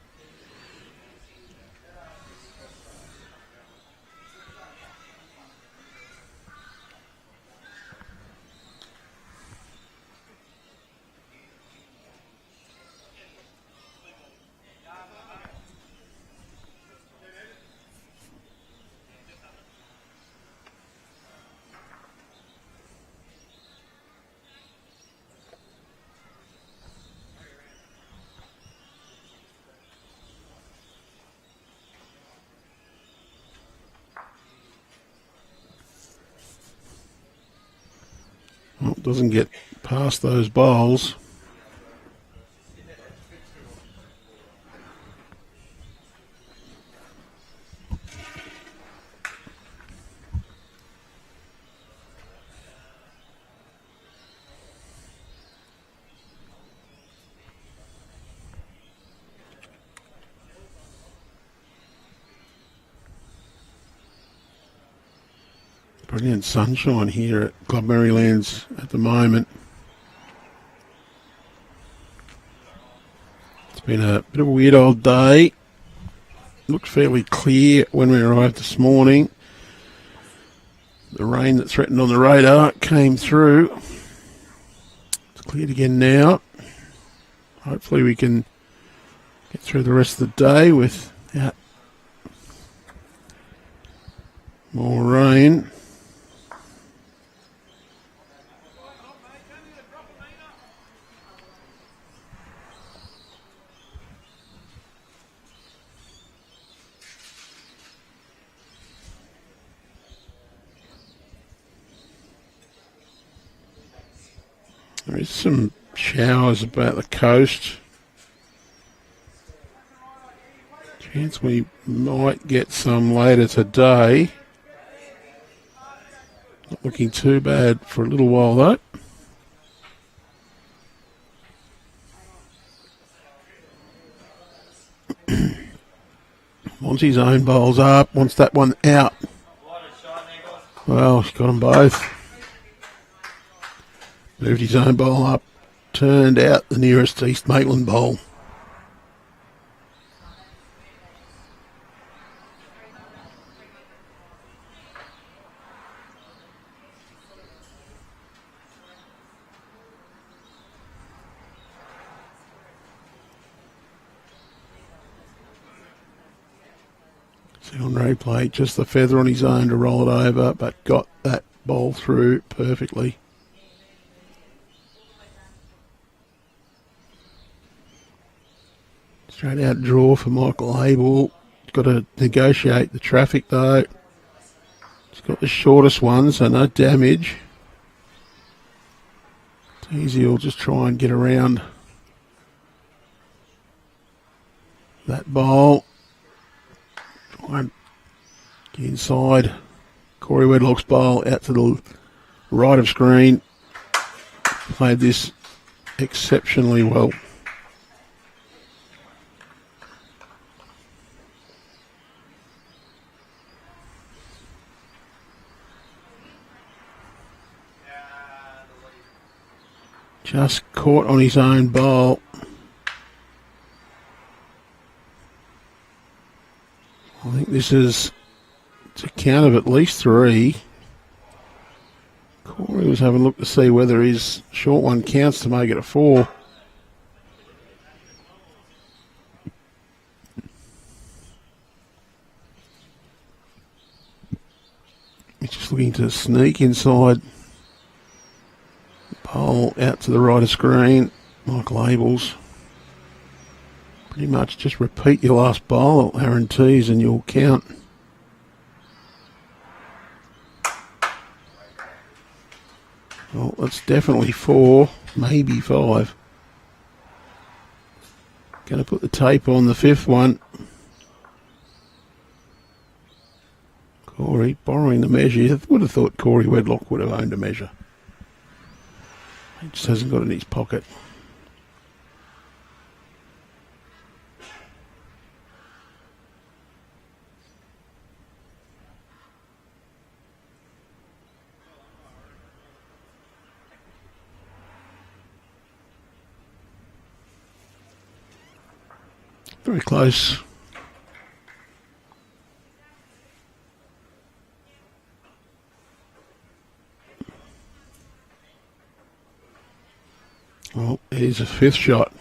Well, doesn't get past those bowls. Brilliant sunshine here at Club Merrylands at the moment. It's been a bit of a weird old day. Looked fairly clear when we arrived this morning. The rain that threatened on the radar came through. It's cleared again now. Hopefully we can get through the rest of the day without more rain. There is some showers about the coast. Chance we might get some later today. Not looking too bad for a little while though. Wants his own bowls up, wants that one out. Well, he's got them both. Moved his own bowl up, turned out the nearest East Maitland bowl. See on replay, just the feather on his own to roll it over, but got that bowl through perfectly. Straight out draw for Michael Abel. Got to negotiate the traffic though. He's got the shortest one, so no damage. Teys will just try and get around that bowl. Try and get inside Corey Wedlock's bowl out to the right of screen. Played this exceptionally well. Just caught on his own bowl. I think this is a count of at least 3. Corey was having a look to see whether his short one counts to make it a 4. He's just looking to sneak inside. Bowl out to the right of screen. Michael Abel's. Pretty much just repeat your last bowl, Aaron Teys, and you'll count. Well, that's definitely 4, maybe 5. Going to put the tape on the 5th one. Corey borrowing the measure. You would have thought Corey Wedlock would have owned a measure. He just hasn't got it in his pocket. Very close. Well, here's a 5th shot.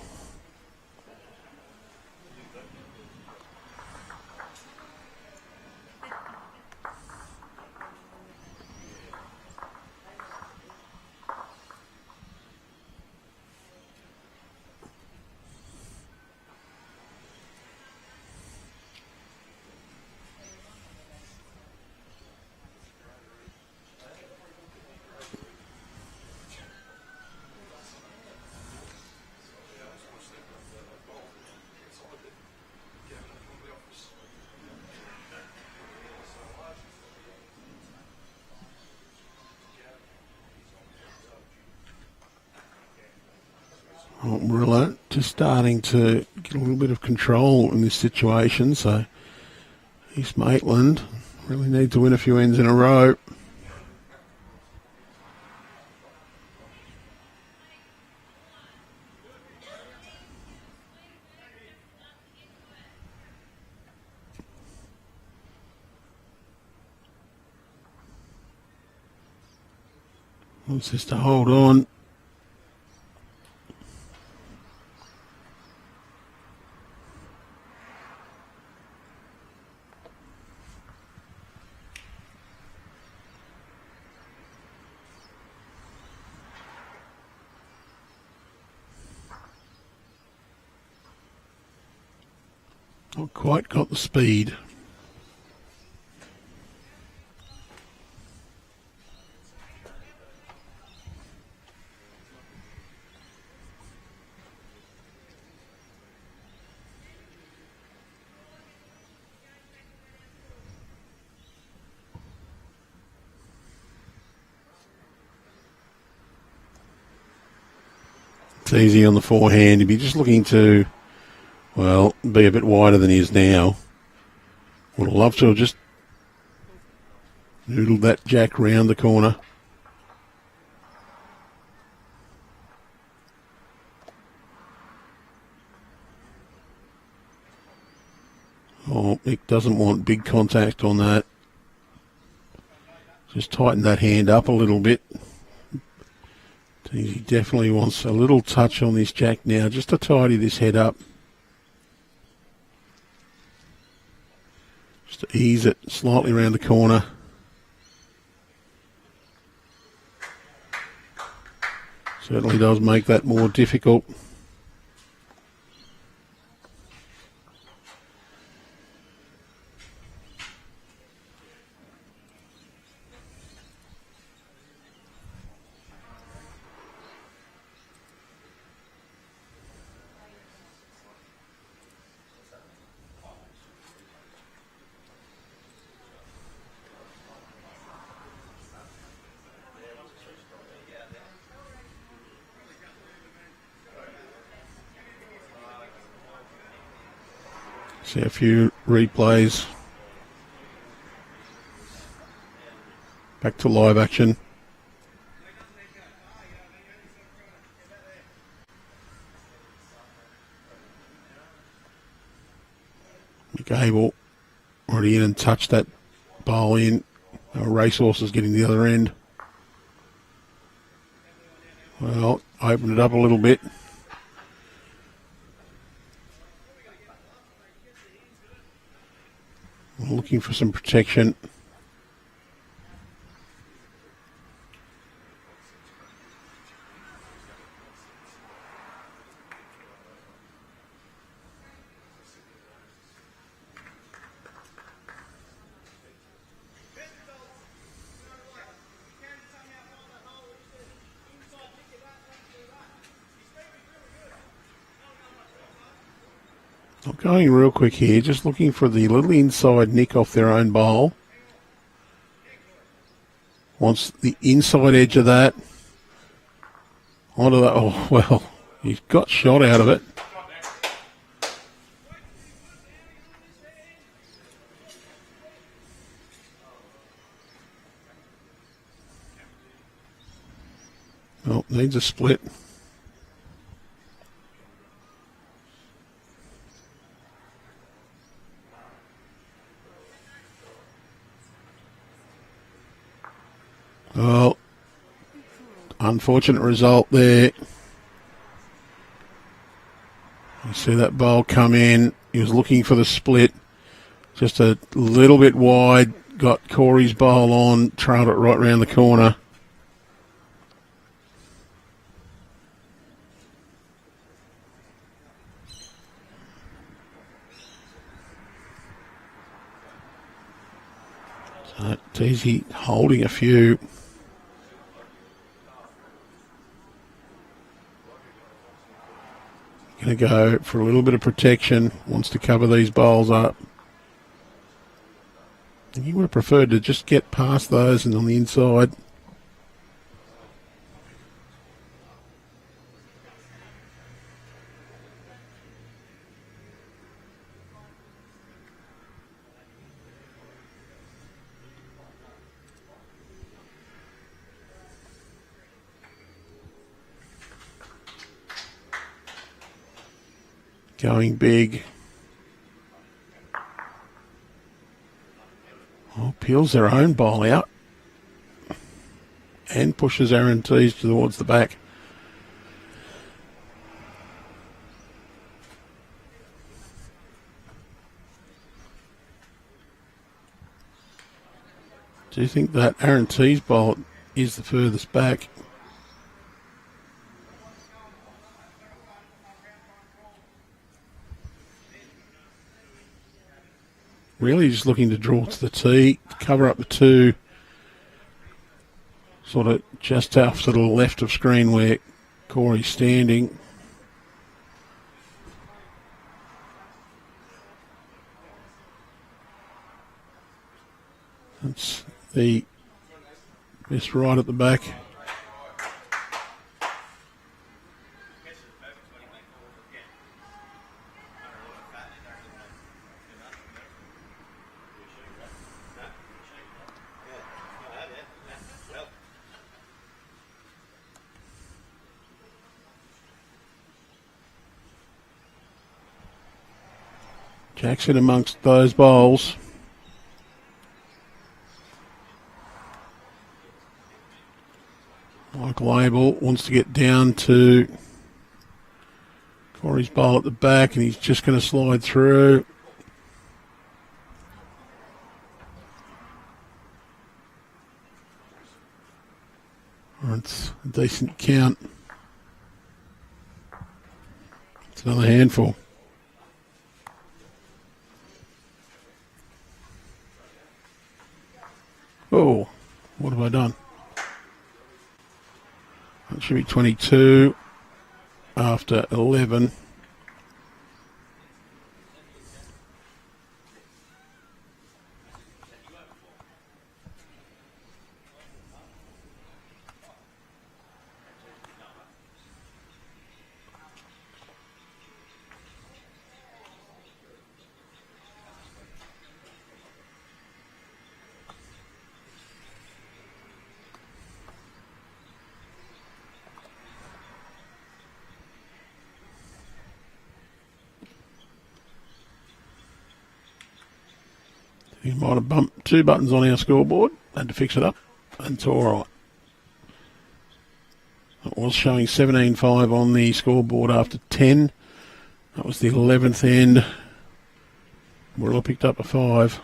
Well, Warilla just starting to get a little bit of control in this situation, so East Maitland really need to win a few ends in a row. Wants us to hold on. Not quite got the speed. It's easy on the forehand. He'd be just looking to, well, be a bit wider than he is now. Would have loved to have just noodled that jack round the corner. Oh, Nick doesn't want big contact on that. Just tighten that hand up a little bit. He definitely wants a little touch on this jack now, just to tidy this head up. Just to ease it slightly around the corner. Certainly does make that more difficult. See a few replays. Back to live action. Abel already in and touched that bowl in. Racehorses getting the other end. Well, open it up a little bit. Looking for some protection. I'm going real quick here, just looking for the little inside nick off their own bowl. Wants the inside edge of that. Onto that. Oh, well, he's got shot out of it. Well, needs a split. Well, unfortunate result there. You see that bowl come in. He was looking for the split. Just a little bit wide. Got Corey's bowl on. Trailed it right round the corner. So Teys holding a few. Going to go for a little bit of protection. Wants to cover these bowls up. He would have preferred to just get past those and on the inside. going big. Oh, peels their own bowl out and pushes Aaron Teys towards the back. Do you think that Aaron Teys bowl is the furthest back? Really just looking to draw to the tee, cover up the two, sort of just off to the left of screen where Corey's standing. That's the best right at the back. Jackson amongst those bowls. Michael Abel wants to get down to Corey's bowl at the back, and he's just going to slide through. That's a decent count. It's another handful. Oh, what have I done? That should be 22 after 11. He might have bumped two buttons on our scoreboard. Had to fix it up. And it's all right. It was showing 17-5 on the scoreboard after 10. That was the 11th end. Warilla picked up a 5.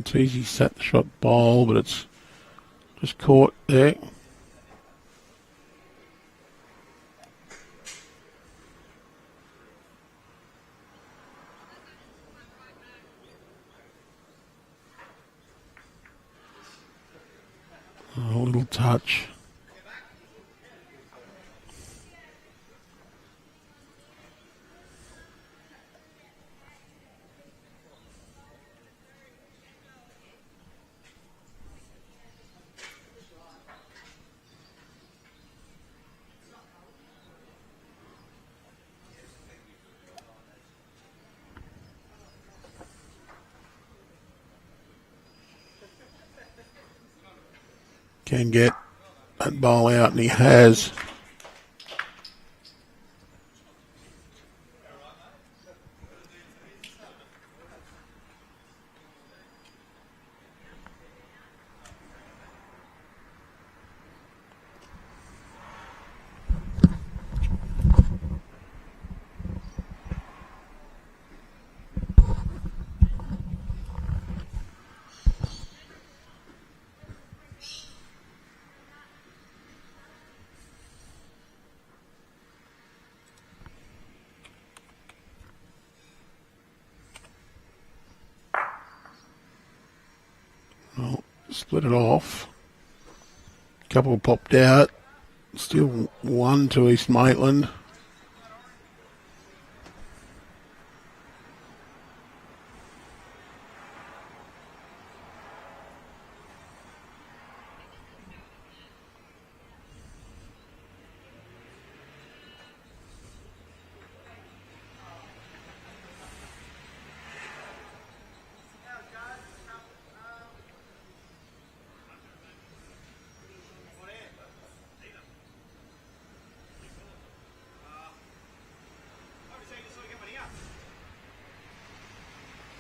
Teys set the shot bowl, but it's just caught there. A little touch. Can get that bowl out, and he has. split it off. Couple popped out. Still one to East Maitland.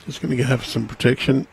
Just going to have some protection.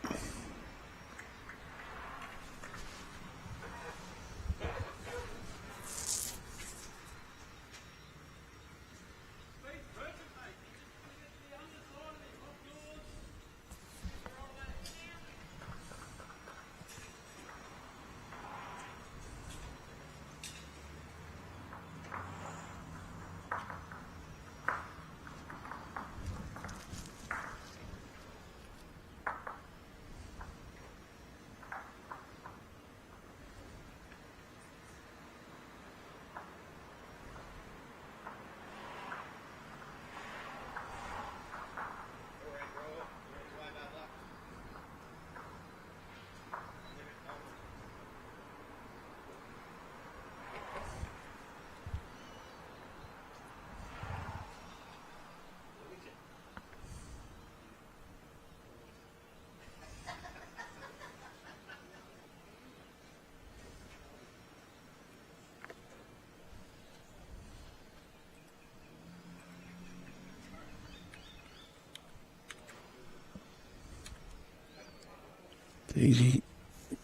Easy,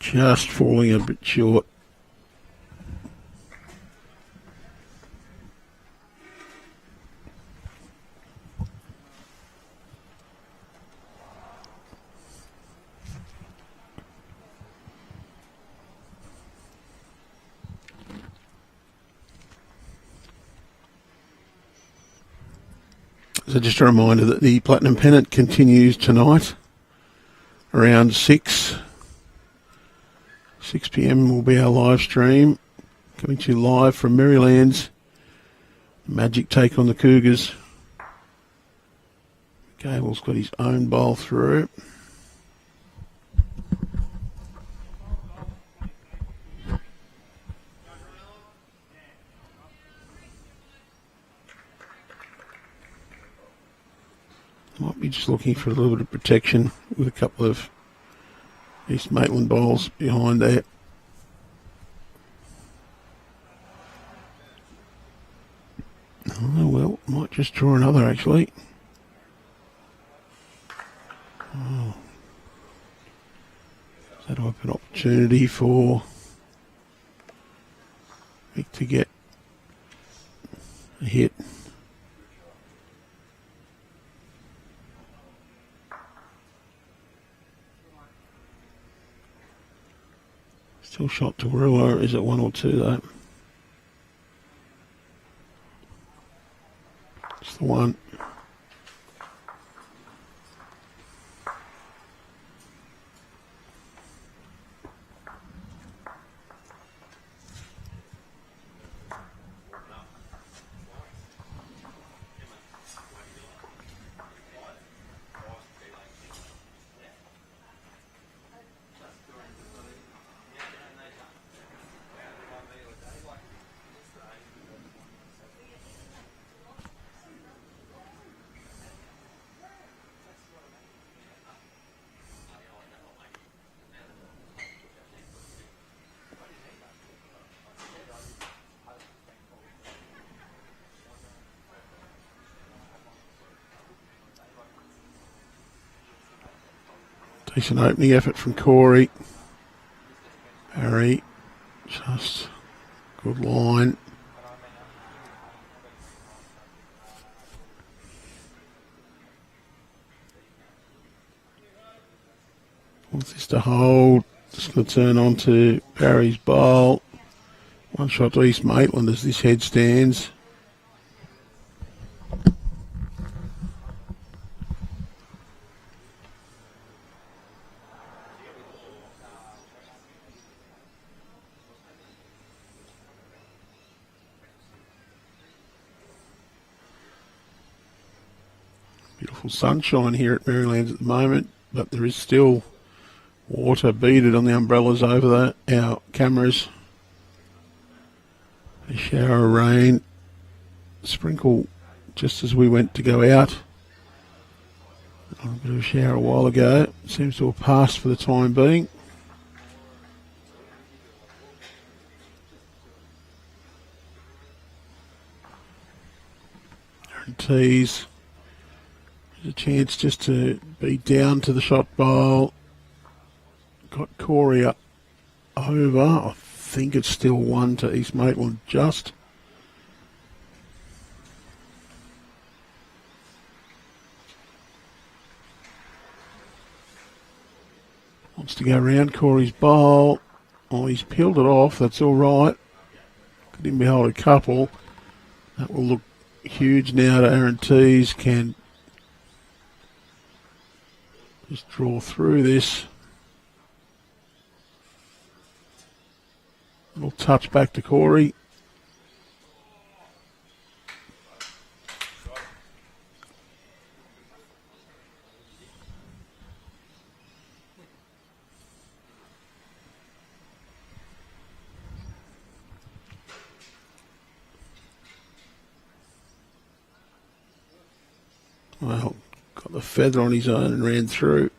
just falling a bit short. So just a reminder that the Platinum Pennant continues tonight. Around 6 p.m. will be our live stream. Coming to you live from Merrylands. Magic take on the Cougars. Abel's got his own bowl through. Might be just looking for a little bit of protection with a couple of East Maitland bowls behind there. Oh, well, might just draw another actually. Oh. That'll open opportunity for Mick to get a hit. Still shot to Warilla. Is it 1 or 2 though? It's the 1. Decent opening effort from Corey. Barry, just good line. Wants this to hold. Just going to turn on to Barry's bowl. One shot to East Maitland as this head stands. beautiful sunshine here at Merrylands at the moment, but there is still water beaded on the umbrellas over our cameras. A shower of rain, sprinkle just as we went to go out. A bit of a shower a while ago. Seems to have passed for the time being. And Teys. There's a chance just to be down to the shot bowl. Got Corey up over. I think it's still 1 to East Maitland just. Wants to go round Corey's bowl. Oh, he's peeled it off. That's all right. Could even behold a couple. That will look huge now to Aaron Teys. Can just draw through this. Little touch back to Corey. Well, got the feather on his own and ran through.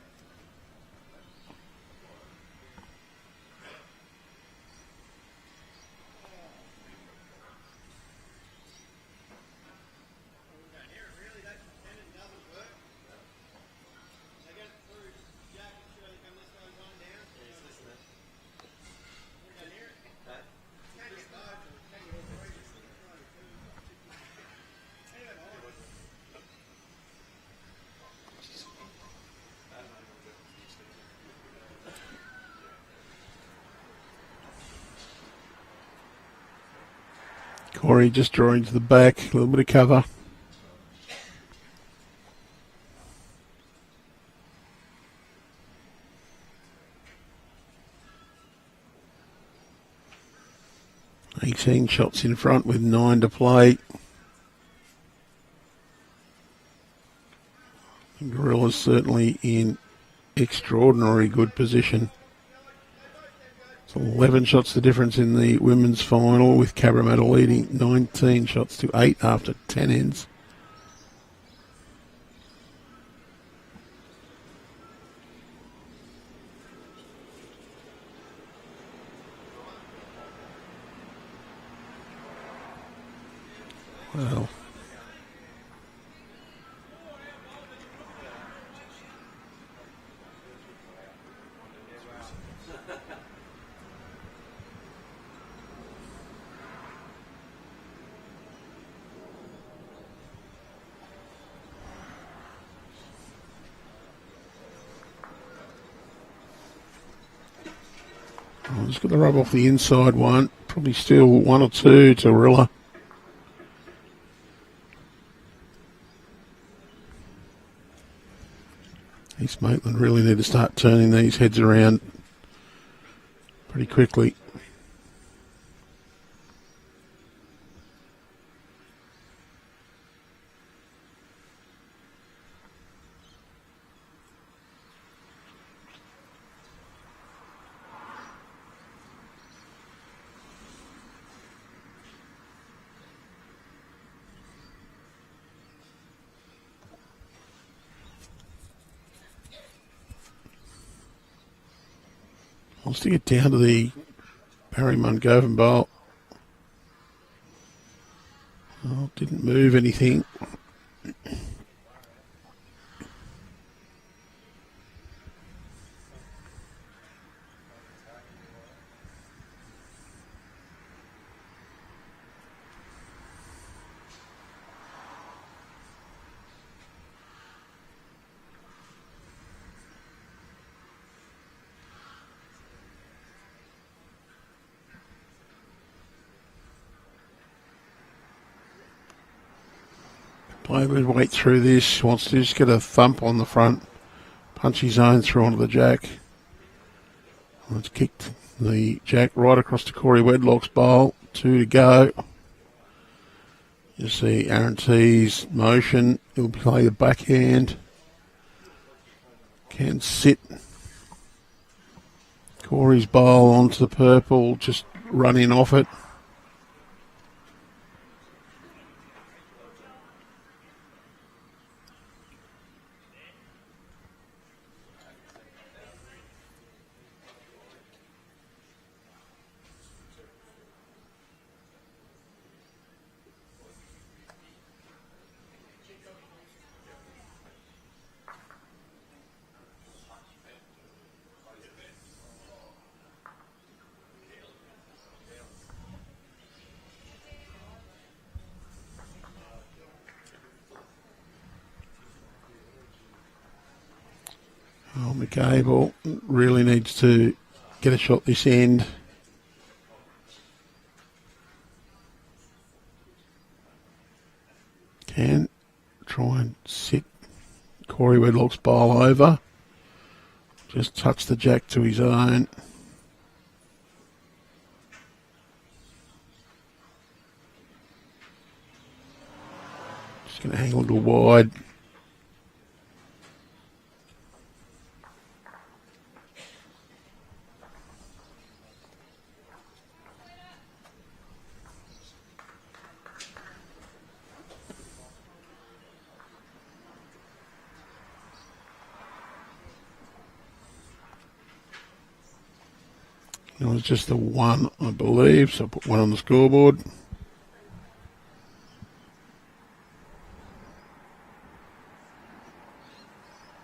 Corey just drawing to the back, a little bit of cover. Eighteen shots in front with 9 to play. Warilla's certainly in extraordinary good position. 11 shots the difference in the women's final, with Cabramatta leading 19 shots to 8 after 10 ends. Well, I'm just going to rub off the inside one. Probably still 1 or 2 to Warilla. East Maitland really need to start turning these heads around pretty quickly. Wants to get down to the Barry Mungoven bowl. Oh, didn't move anything. Play with weight through this. Wants to just get a thump on the front. Punch his own through onto the jack. Let's kick the jack right across to Corey Wedlock's bowl. 2 to go. You see Aaron Teys motion. He'll play the backhand. Can sit. Corey's bowl onto the purple, just running off it. Oh, Abel really needs to get a shot this end. Can try and sit Corey Wedlock's bowl over. Just touch the jack to his own. Just going to hang a little wide. It was just the one, I believe, so I put one on the scoreboard.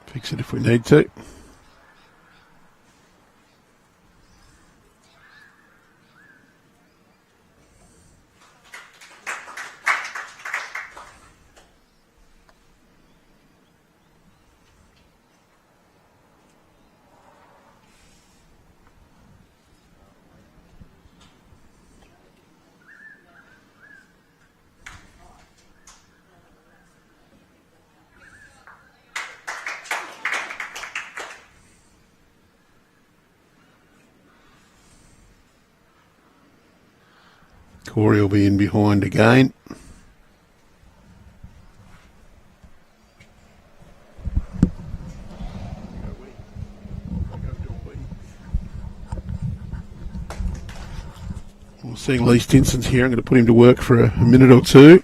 Fix it if we need to. Corey will be in behind again. We're seeing Lee Stinson's here. I'm going to put him to work for a minute or two.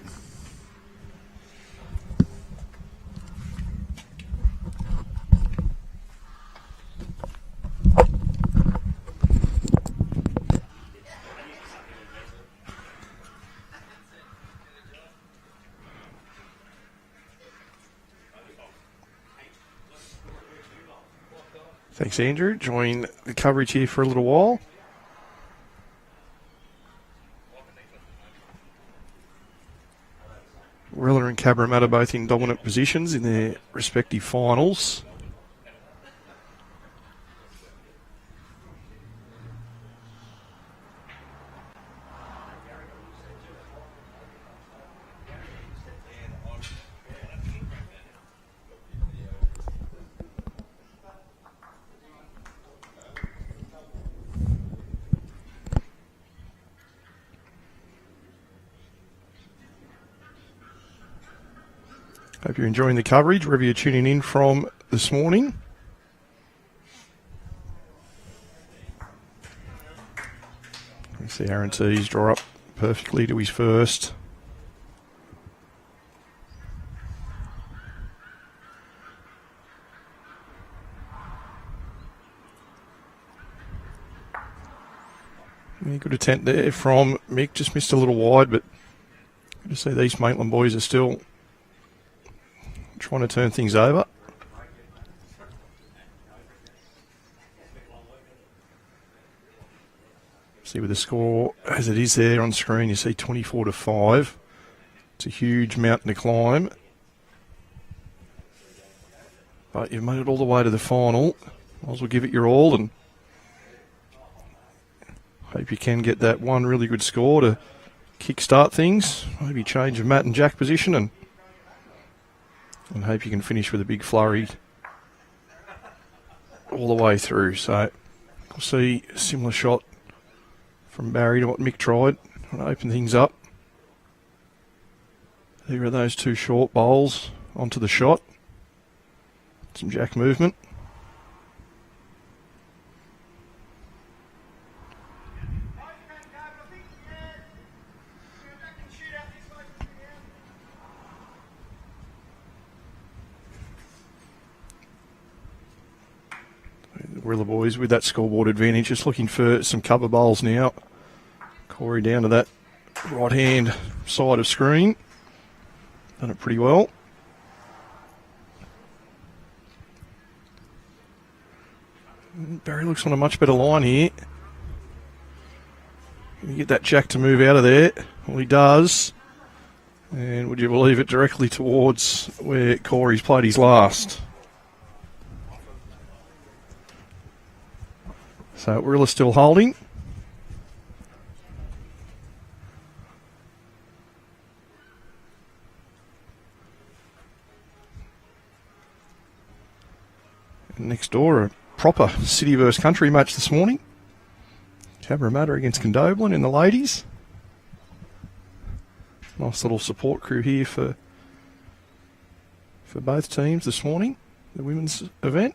Thanks, Andrew. Join the coverage here for a little while. Warilla and Cabramatta both in dominant positions in their respective finals. Hope you're enjoying the coverage, wherever you're tuning in from this morning. You see Aaron Teys draw up perfectly to his first. Yeah, good attempt there from Mick, just missed a little wide, but good to see these Maitland boys are still trying to turn things over. See with the score as it is there on screen, you see 24-5. It's a huge mountain to climb. But you've made it all the way to the final. Might as well give it your all and hope you can get that one really good score to kick-start things. Maybe change of mat and jack position and hope you can finish with a big flurry all the way through. So we'll see a similar shot from Barry to what Mick tried. Trying to open things up. There are those two short bowls onto the shot. Some jack movement. The Warilla boys with that scoreboard advantage, just looking for some cover bowls now. Corey down to that right hand side of screen. Done it pretty well. Barry looks on a much better line here. Can you get that jack to move out of there? Well, he does. And would you believe it, directly towards where Corey's played his last. So Warilla's still holding. And next door, a proper city versus country match this morning. Cabramatta against Condobolin in the ladies. Nice little support crew here for both teams this morning, the women's event.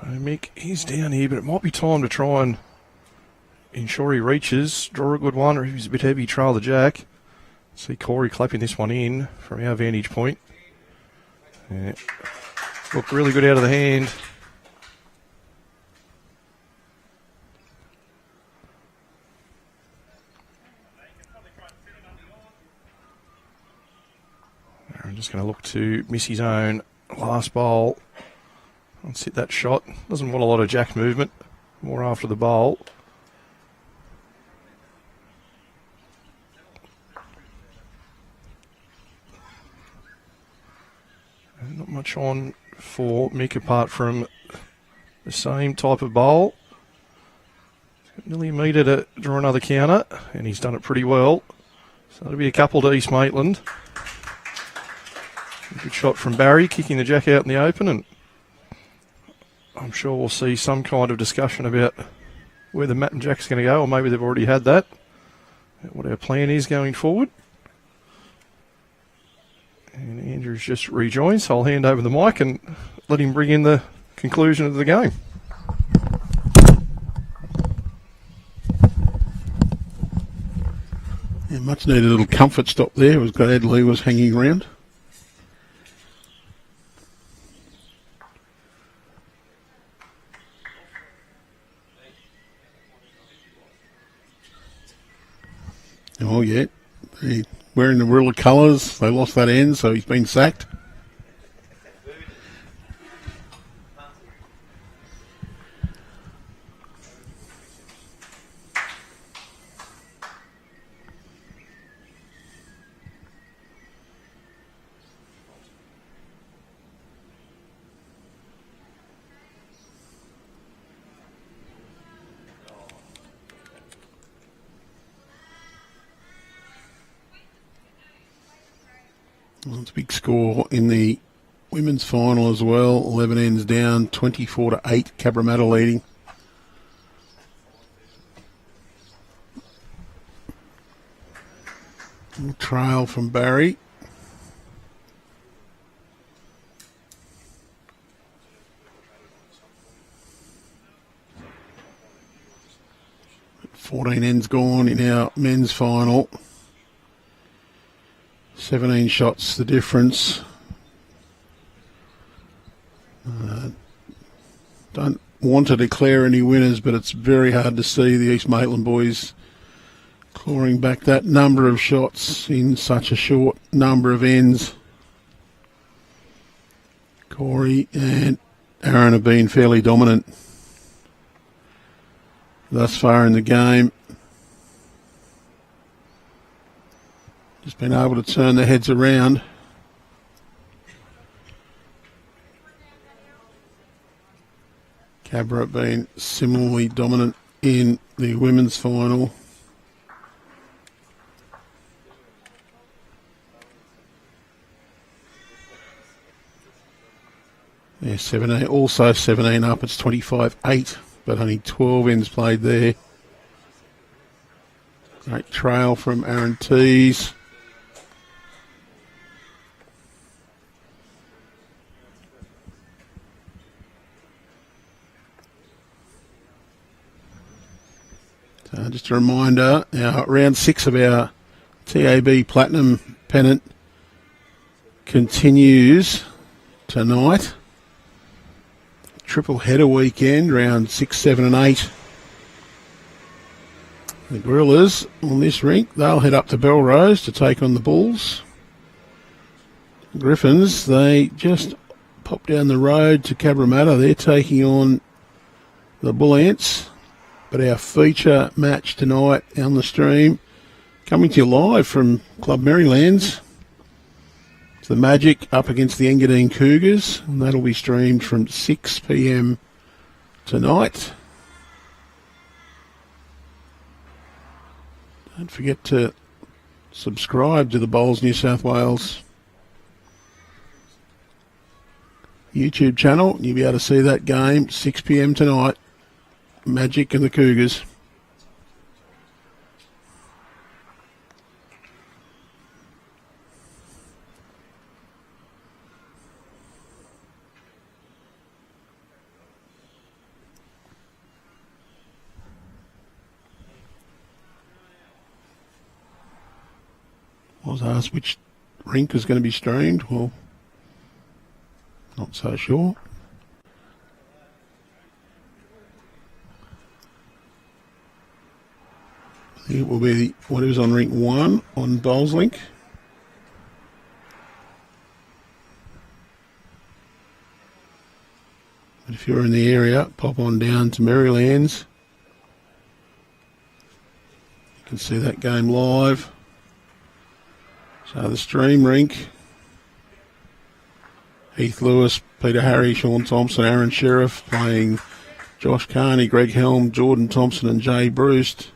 Mick, he's down here, but it might be time to try and ensure he reaches. Draw a good one, or if he's a bit heavy, trail the jack. See Corey clapping this one in from our vantage point. Yeah. Looked really good out of the hand. I'm just going to look to miss his own last bowl. Let's hit that shot. Doesn't want a lot of jack movement. More after the bowl. And not much on for Mick apart from the same type of bowl. Nearly a metre to draw another counter, and he's done it pretty well. So that'll be a couple to East Maitland. Good shot from Barry, kicking the jack out in the open, and I'm sure we'll see some kind of discussion about where the Matt and Jack's going to go, or maybe they've already had that, what our plan is going forward. And Andrew's just rejoined, so I'll hand over the mic and let him bring in the conclusion of the game. Yeah, much needed little comfort stop there. I was glad Lee was hanging around. Oh, yeah. He's wearing the Warilla colours. They lost that end, so he's been sacked. Well, it's a big score in the women's final as well. 11 ends down, 24-8. Cabramatta leading. Little trail from Barry. $14 ends gone in our men's final. 17 shots the difference. Don't want to declare any winners, but it's very hard to see the East Maitland boys clawing back that number of shots in such a short number of ends. Corey and Aaron have been fairly dominant thus far in the game. Just been able to turn their heads around. Cabra have been similarly dominant in the women's final. Yeah, 17, also 17 up. It's 25-8, but only 12 ends played there. Great trail from Aaron Teys. So just a reminder, our round 6 of our TAB Platinum Pennant continues tonight. Triple header weekend, round 6, 7 and 8. The Gorillas on this rink, they'll head up to Belrose to take on the Bulls. Griffins, they just pop down the road to Cabramatta. They're taking on the Bull Ants. But our feature match tonight on the stream, coming to you live from Club Merrylands. It's the Magic up against the Engadine Cougars, and that'll be streamed from 6 p.m. tonight. Don't forget to subscribe to the Bowls New South Wales YouTube channel. You'll be able to see that game 6 p.m. tonight. Magic and the Cougars. I was asked which rink is going to be streamed. Well, not so sure. It will be whatever's on rink 1 on Bowls Link. But if you're in the area, pop on down to Merrylands. You can see that game live. So the stream rink, Heath Lewis, Peter Harry, Sean Thompson, Aaron Sheriff playing Josh Carney, Greg Helm, Jordan Thompson and Jay Bruce.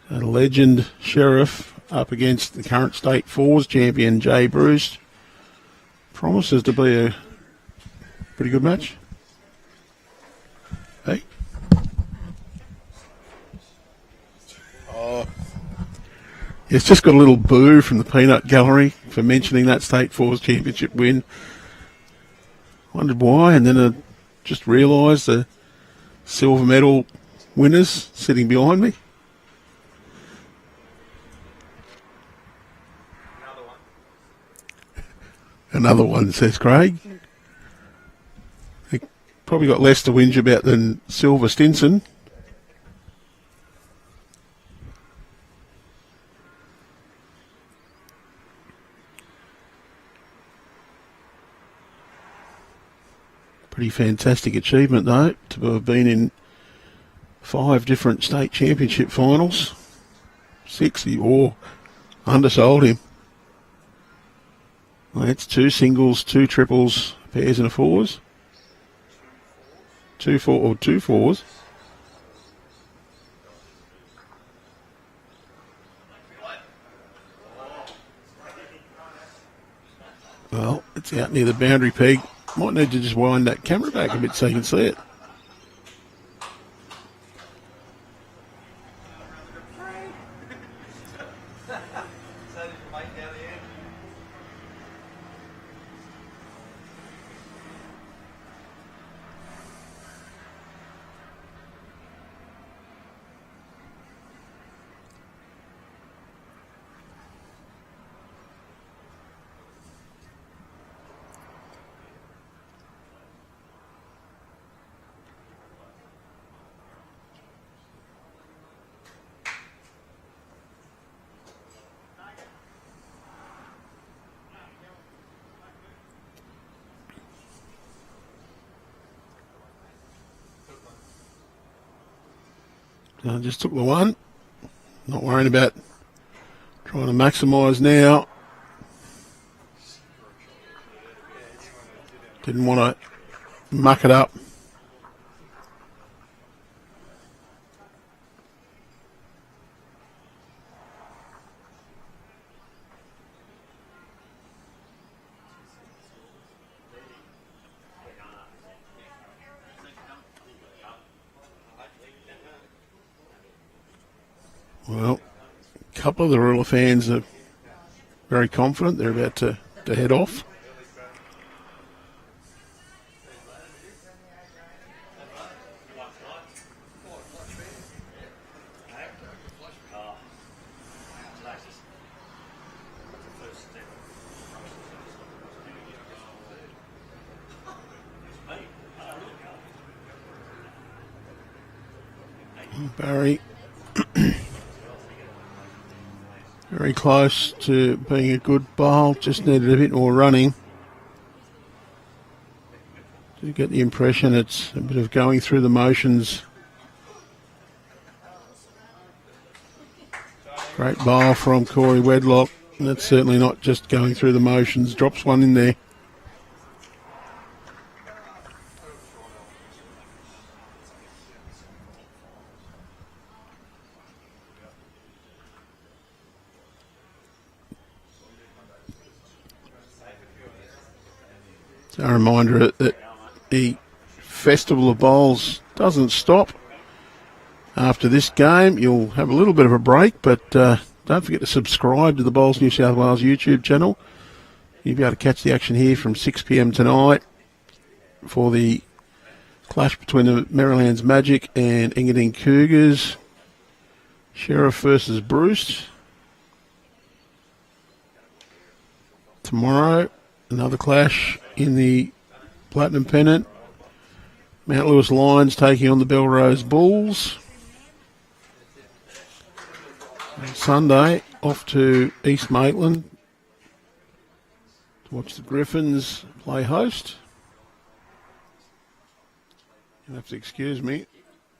A legend Sheriff up against the current state fours champion Jay Bruce. Promises to be a pretty good match. Hey? Oh. It's just got a little boo from the Peanut Gallery for mentioning that state fours championship win. Wondered why, and then I just realised the silver medal winners sitting behind me. Another one, says Craig. He probably got less to whinge about than Silver Stinson. Pretty fantastic achievement, though, to have been in 5 different state championship finals. 6, or undersold him. Well, that's 2 singles, 2 triples, pairs and a fours. 2 fours. Well, it's out near the boundary peg. Might need to just wind that camera back a bit so you can see it. I just took the one. Not worrying about trying to maximise now. Didn't want to muck it up. Well, a couple of the Warilla fans are very confident. They're about to head off. Barry very close to being a good bowl, just needed a bit more running. Do you get the impression it's a bit of going through the motions? Great bowl from Corey Wedlock, and that's certainly not just going through the motions, drops one in there. A reminder that the Festival of Bowls doesn't stop. After this game, you'll have a little bit of a break, but don't forget to subscribe to the Bowls New South Wales YouTube channel. You'll be able to catch the action here from 6 p.m. tonight for the clash between the Merrylands Magic and Engadine Cougars. Sheriff versus Bruce. Tomorrow, another clash in the Platinum Pennant. Mount Lewis Lions taking on the Belrose Bulls. And Sunday, off to East Maitland to watch the Griffins play host. You'll have to excuse me.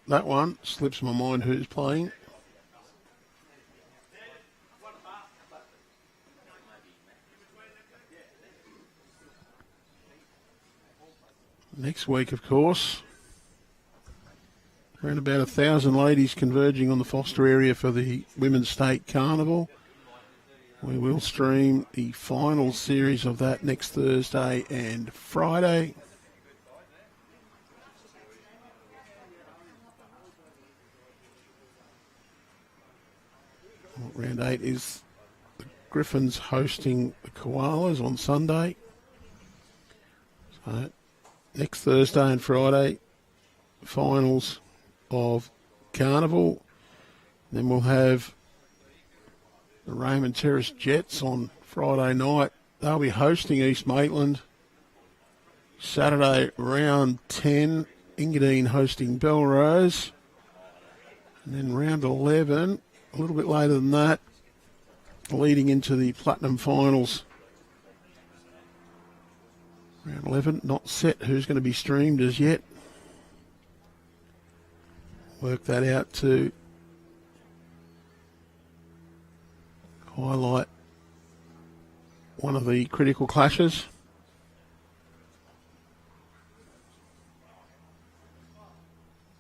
That one slips my mind who's playing. Next week, of course, around about 1,000 ladies converging on the Foster area for the Women's State Carnival. We will stream the final series of that next Thursday and Friday. Round 8 is the Griffins hosting the Koalas on Sunday. So next Thursday and Friday, finals of Carnival. Then we'll have the Raymond Terrace Jets on Friday night. They'll be hosting East Maitland. Saturday, round 10, Engadine hosting Belrose. And then round 11, a little bit later than that, leading into the Platinum Finals. Round 11, not set who's going to be streamed as yet. Work that out to highlight one of the critical clashes.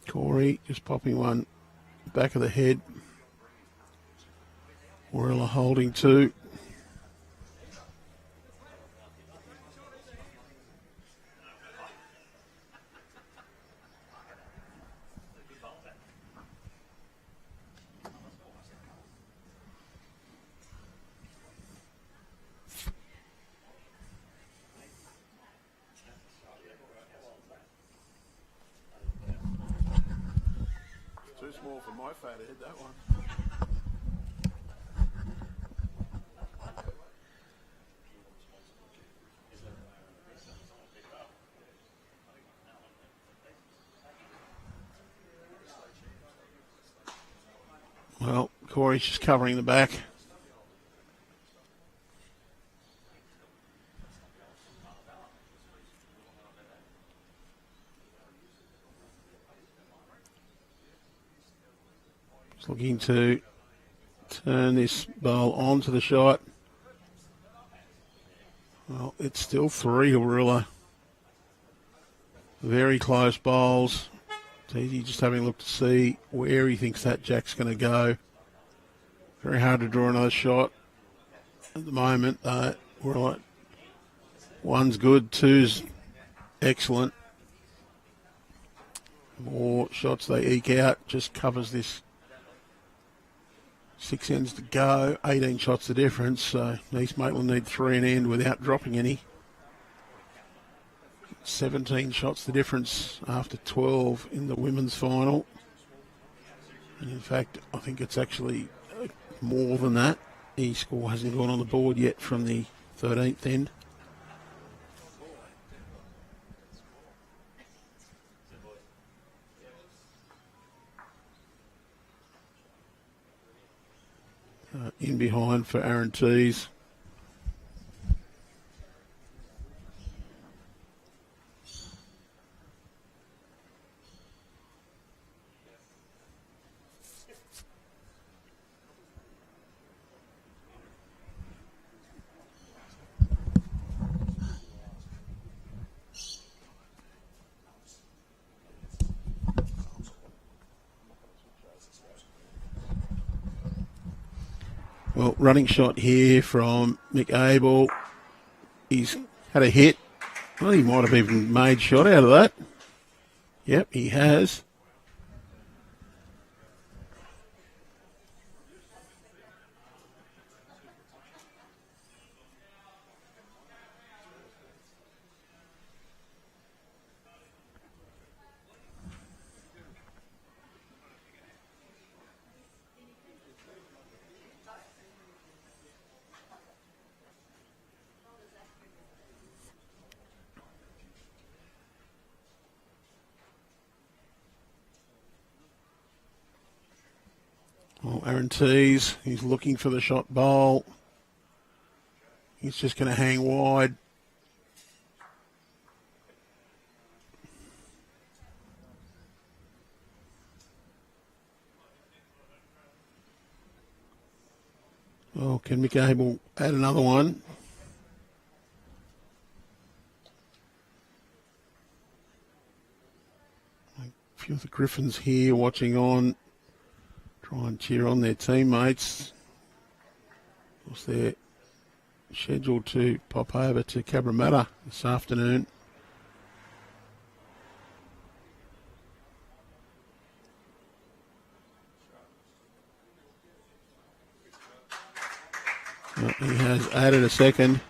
Corey just popping one back of the head. Warilla holding two. Too small for my fat head, that one. Well, Corey's just covering the back. Just looking to turn this bowl onto the shot. Well, it's still 3 Warilla. Very close bowls. Teys just having a look to see where he thinks that jack's going to go. Very hard to draw another shot at the moment. Warilla, 1's good, 2's excellent. More shots they eke out just covers this 6 ends to go, 18 shots the difference, so East Maitland need 3 and end without dropping any. 17 shots the difference after 12 in the women's final. And in fact, I think it's actually more than that. His score hasn't gone on the board yet from the 13th end. In behind for Aaron Teys. Well, running shot here from Mick Abel. He's had a hit. Well, he might have even made shot out of that. Yep, he has. Well, Aaron Teys, he's looking for the shot bowl. He's just going to hang wide. Well, can Mick Abel add another one? A few of the Griffins here watching on. Try and cheer on their teammates. Of course, they're scheduled to pop over to Cabramatta this afternoon. Well, he has added a second.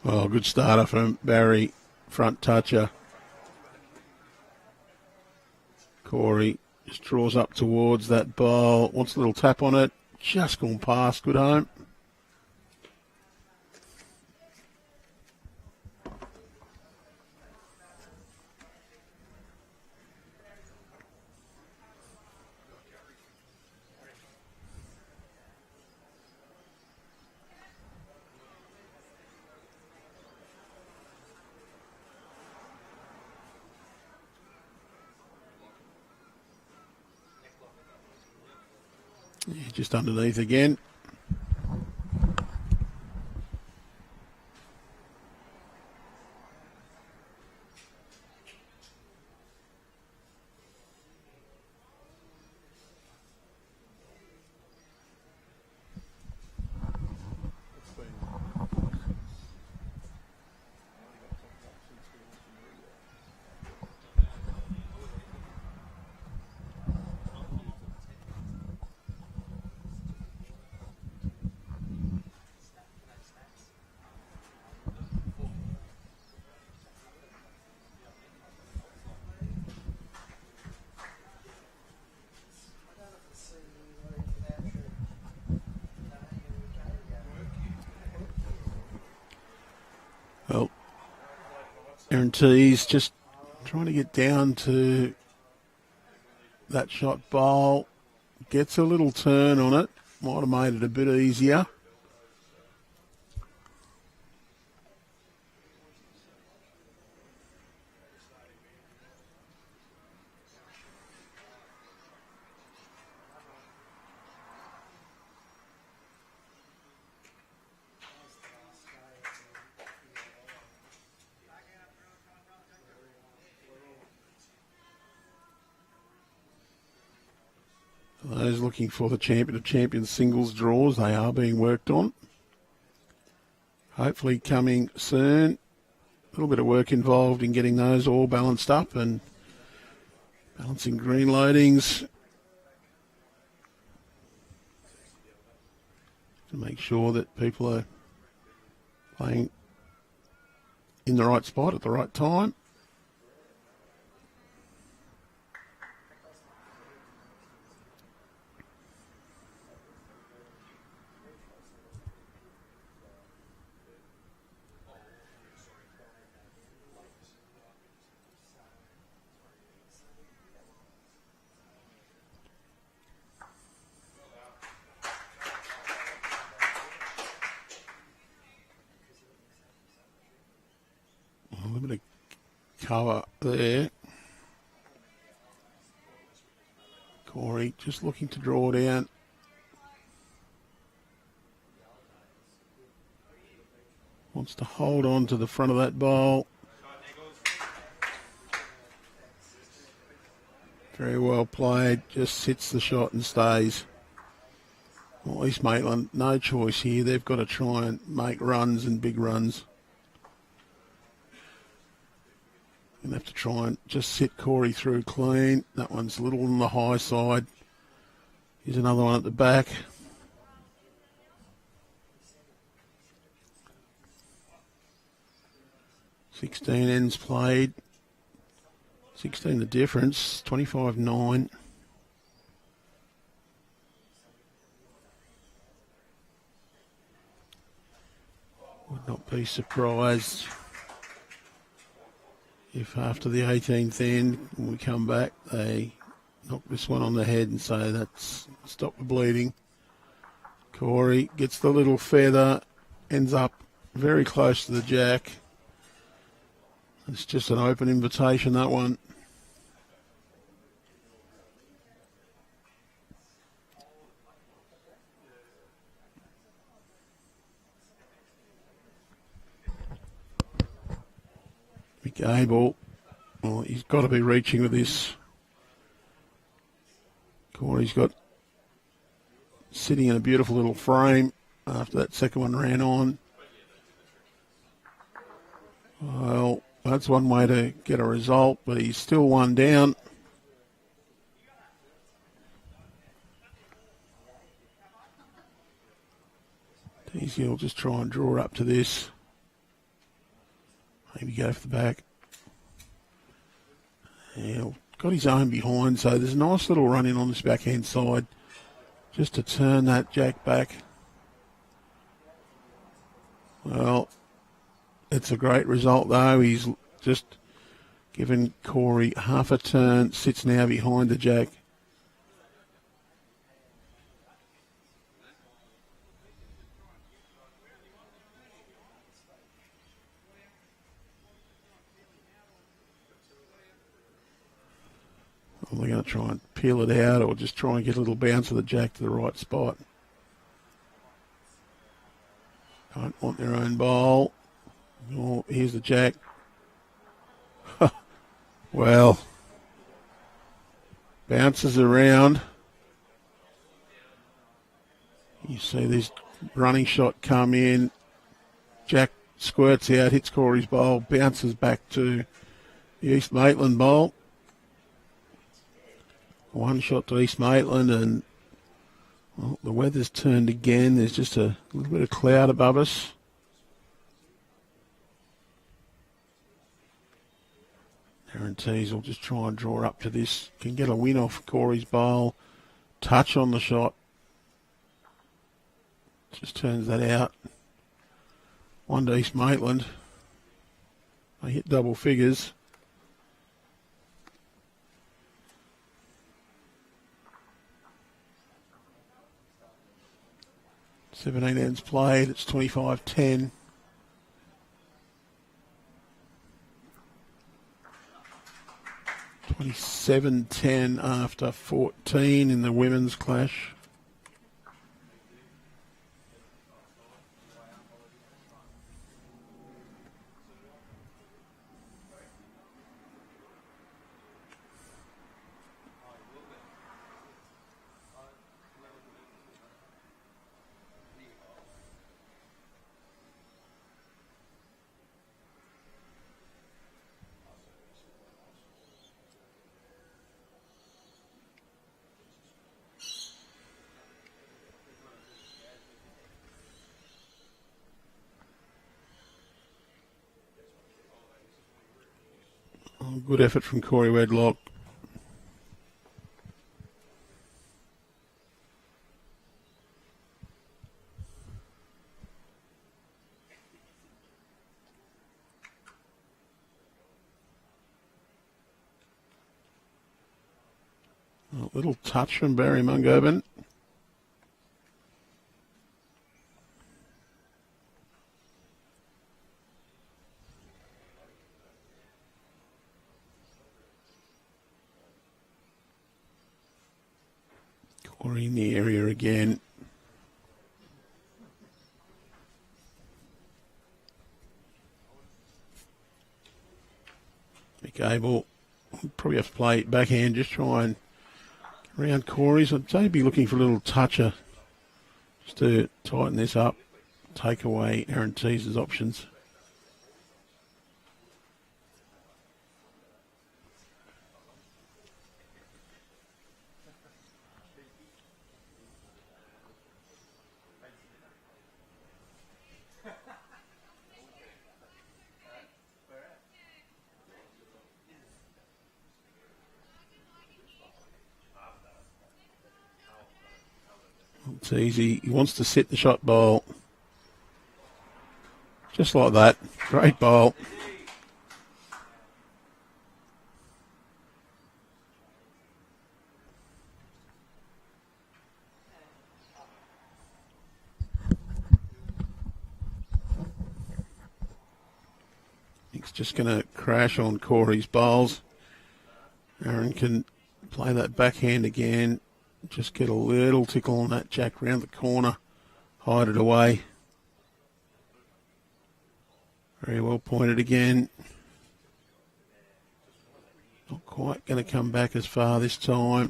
Well, good starter from Barry, front toucher. Corey just draws up towards that bowl, wants a little tap on it, just gone past, good home. Yeah, just underneath again. Well, Aaron Teys just trying to get down to that shot bowl. Gets a little turn on it. Might have made it a bit easier. Those looking for the Champion of Champions singles draws, they are being worked on. Hopefully coming soon. A little bit of work involved in getting those all balanced up and balancing green loadings to make sure that people are playing in the right spot at the right time. A little bit of cover there. Corey just looking to draw down. Wants to hold on to the front of that bowl. Very well played. Just sits the shot and stays. Well, East Maitland, no choice here. They've got to try and make runs and big runs. Going to have to try and just sit Corey through clean. That one's a little on the high side. Here's another one at the back. $16 ends played. 16 the difference. 25-9. Would not be surprised if after the 18th end, when we come back, they knock this one on the head and say that's stop the bleeding. Corey gets the little feather, ends up very close to the jack. It's just an open invitation, that one. Abel, well, he's got to be reaching with this. Corey's got sitting in a beautiful little frame after that second one ran on. Well, that's one way to get a result, but he's still one down. Teys will just try and draw up to this. Maybe go for the back. Yeah, got his own behind, so there's a nice little run in on this backhand side just to turn that jack back. Well, it's a great result though. He's just given Corey half a turn, sits now behind the jack. We're going to try and peel it out or just try and get a little bounce of the jack to the right spot. Don't want their own bowl. Oh, here's the jack. Well, bounces around. You see this running shot come in. Jack squirts out, hits Corey's bowl, bounces back to the East Maitland bowl. One shot to East Maitland, and well, the weather's turned again. There's just a little bit of cloud above us. Teys will just try and draw up to this. Can get a win off Corey's bowl. Touch on the shot. Just turns that out. One to East Maitland. They hit double figures. 17 ends played. It's 25-10. $27-10 after 14 in the women's clash. Good effort from Corey Wedlock. A little touch from Barry Mungoven. Corey in the area again. Abel probably have to play backhand, just try and get around Corey's. I'd say be looking for a little toucher just to tighten this up, take away Aaron Teys' options. It's easy. He wants to set the shot bowl. Just like that. Great bowl. It's just going to crash on Corey's bowls. Aaron can play that backhand again. Just get a little tickle on that jack round the corner. Hide it away. Very well pointed again. Not quite going to come back as far this time.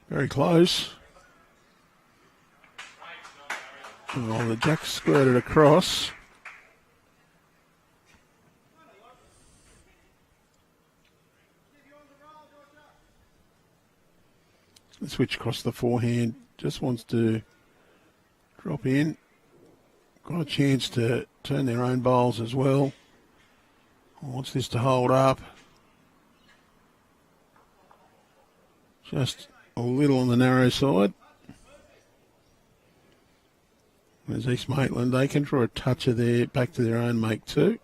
Very close. Oh, the jack squirted across. Switch across the forehand. Just wants to drop in. Got a chance to turn their own bowls as well. Wants this to hold up. Just a little on the narrow side. There's East Maitland. They can draw a toucher there back to their own make too.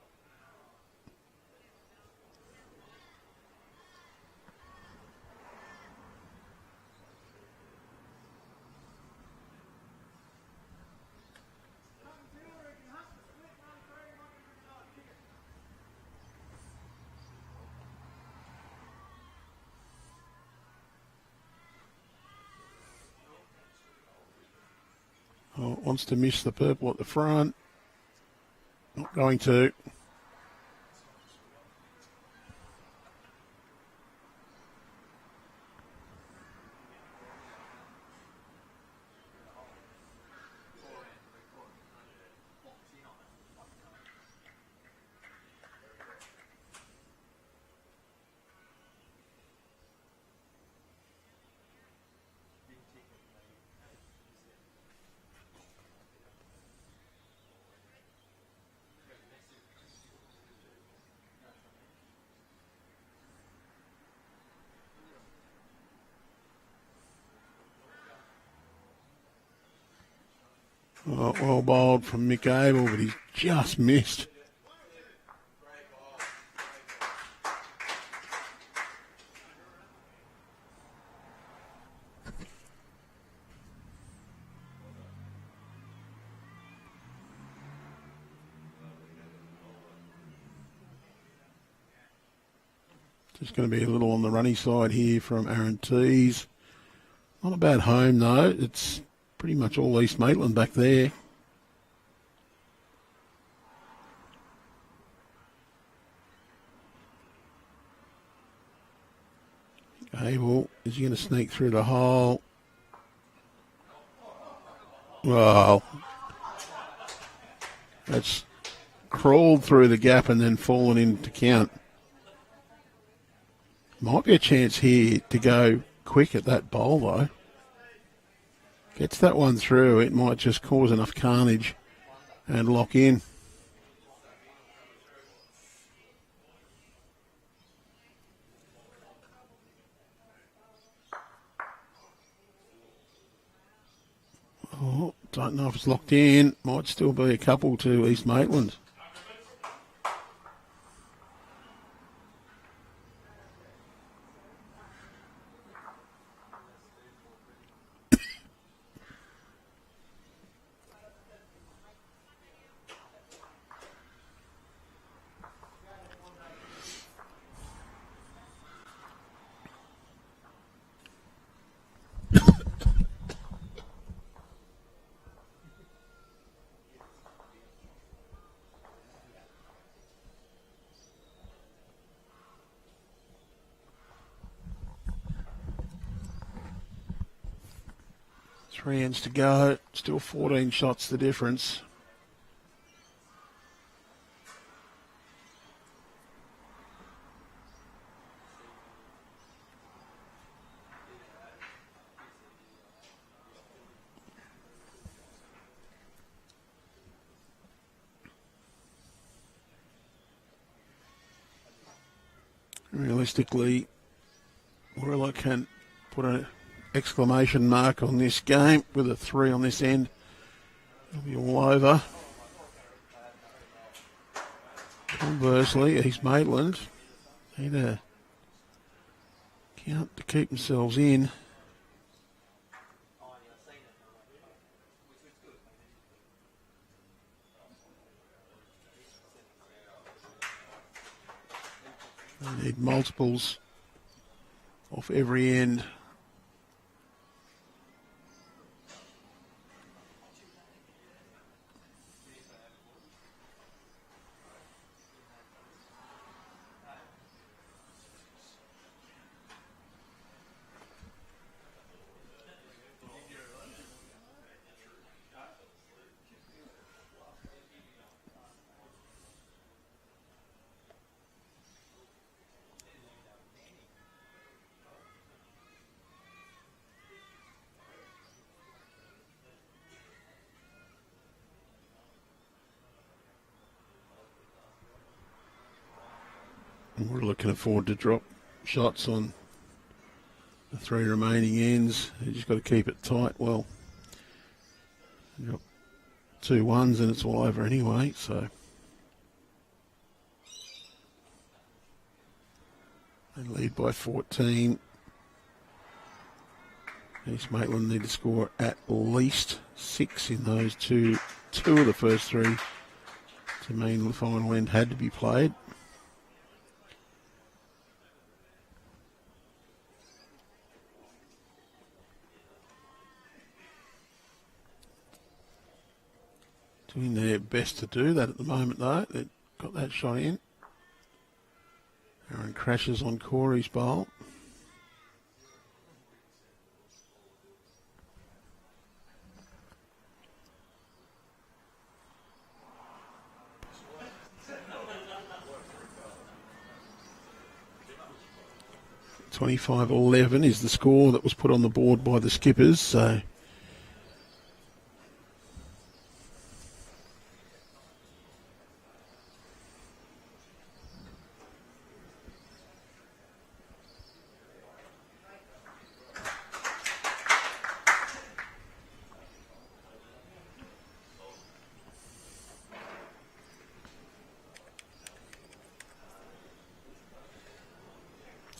Oh, wants to miss the purple at the front. Not going to. Oh, well bowled from Mick Abel, but he's just missed. Just going to be a little on the runny side here from Aaron Teys. Not a bad home though. It's pretty much all East Maitland back there. Abel, is he going to sneak through the hole? Well, that's crawled through the gap and then fallen into count. Might be a chance here to go quick at that bowl though. Gets that one through, it might just cause enough carnage and lock in. Oh, don't know if it's locked in. Might still be a couple to East Maitland. Three ends to go. Still 14 shots the difference. Realistically, Warilla can put an exclamation mark on this game with a 3 on this end. It'll be all over. Conversely, East Maitland need a count to keep themselves in. They need multiples off every end. Warilla can afford to drop shots on the 3 remaining ends. You just got to keep it tight. Well, you've got 2 ones and it's all over anyway, so. They lead by 14. East Maitland need to score at least 6 in those two of the first 3 to mean the final end had to be played. Doing their best to do that at the moment though. They've got that shot in. Aaron crashes on Corey's bowl. (25-11) is the score that was put on the board by the skippers, so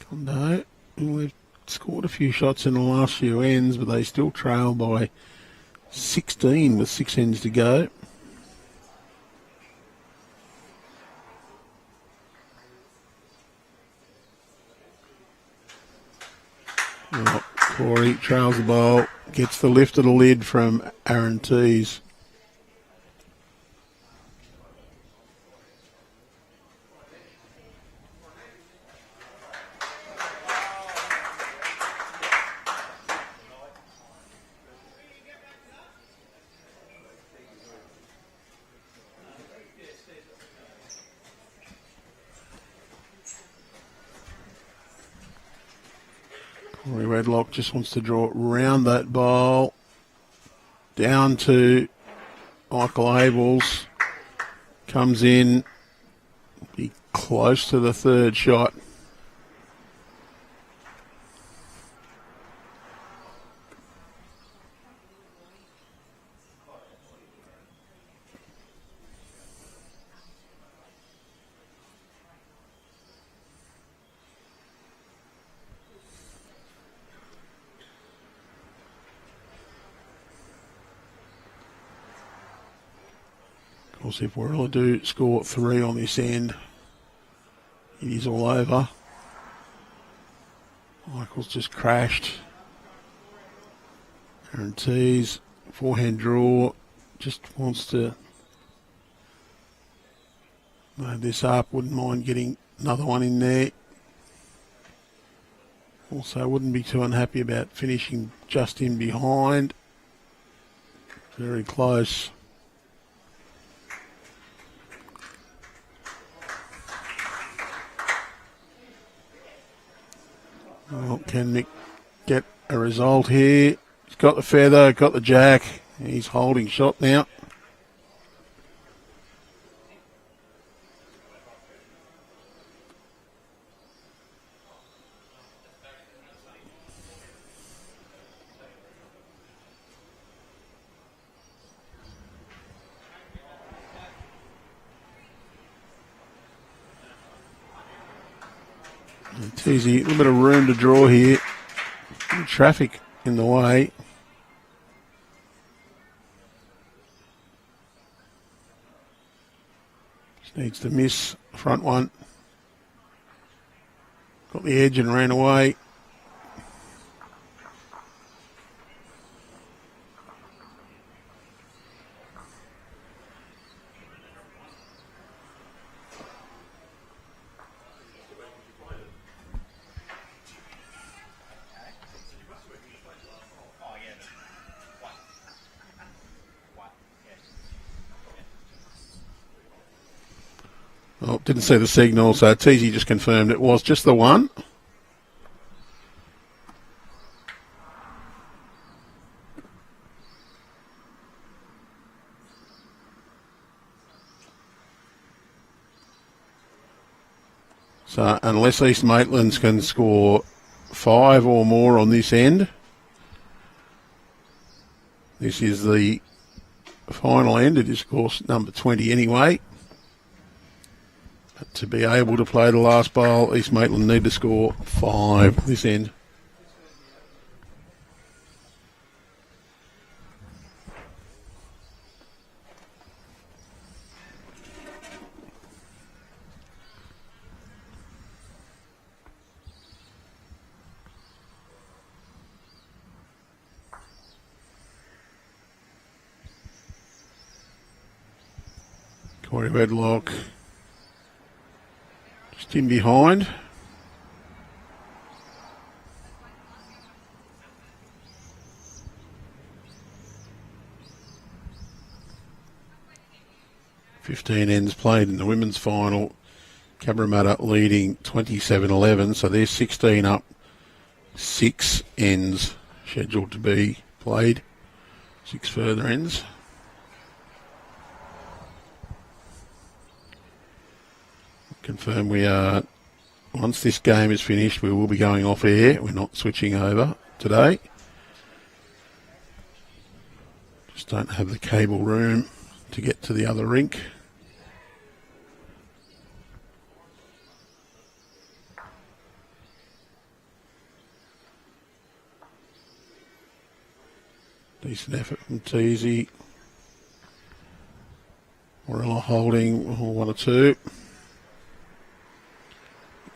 No, we've scored a few shots in the last few ends, but they still trail by 16 with 6 ends to go. Oh, Corey trails the bowl, gets the lift of the lid from Aaron Teys. Wedlock just wants to draw it round that bowl, down to Michael Abel's, comes in, be close to the third shot. Of course, if Warilla do score 3 on this end, it is all over. Michael's just crashed. Aaron Teys, forehand draw, just wants to load this up. Wouldn't mind getting another one in there. Also, wouldn't be too unhappy about finishing just in behind. Very close. Well, can Mick get a result here? He's got the feather, got the jack. He's holding shot now. Teys, a little bit of room to draw here. Traffic in the way. Just needs to miss the front one. Got the edge and ran away. Oh, didn't see the signal, so Teys just confirmed it was just the one. So unless East Maitlands can score 5 or more on this end, this is the final end. It is, of course, number 20 anyway. But to be able to play the last bowl, East Maitland need to score 5 this end. Corey Wedlock just in behind. Fifteen ends played in the women's final. Cabramatta leading 27-11, so there's 16 up. 6 ends scheduled to be played. 6 further ends. Confirm we are, once this game is finished, we will be going off air. We're not switching over today. Just don't have the cable room to get to the other rink. Decent effort from Teys. Warilla holding 1 or 2.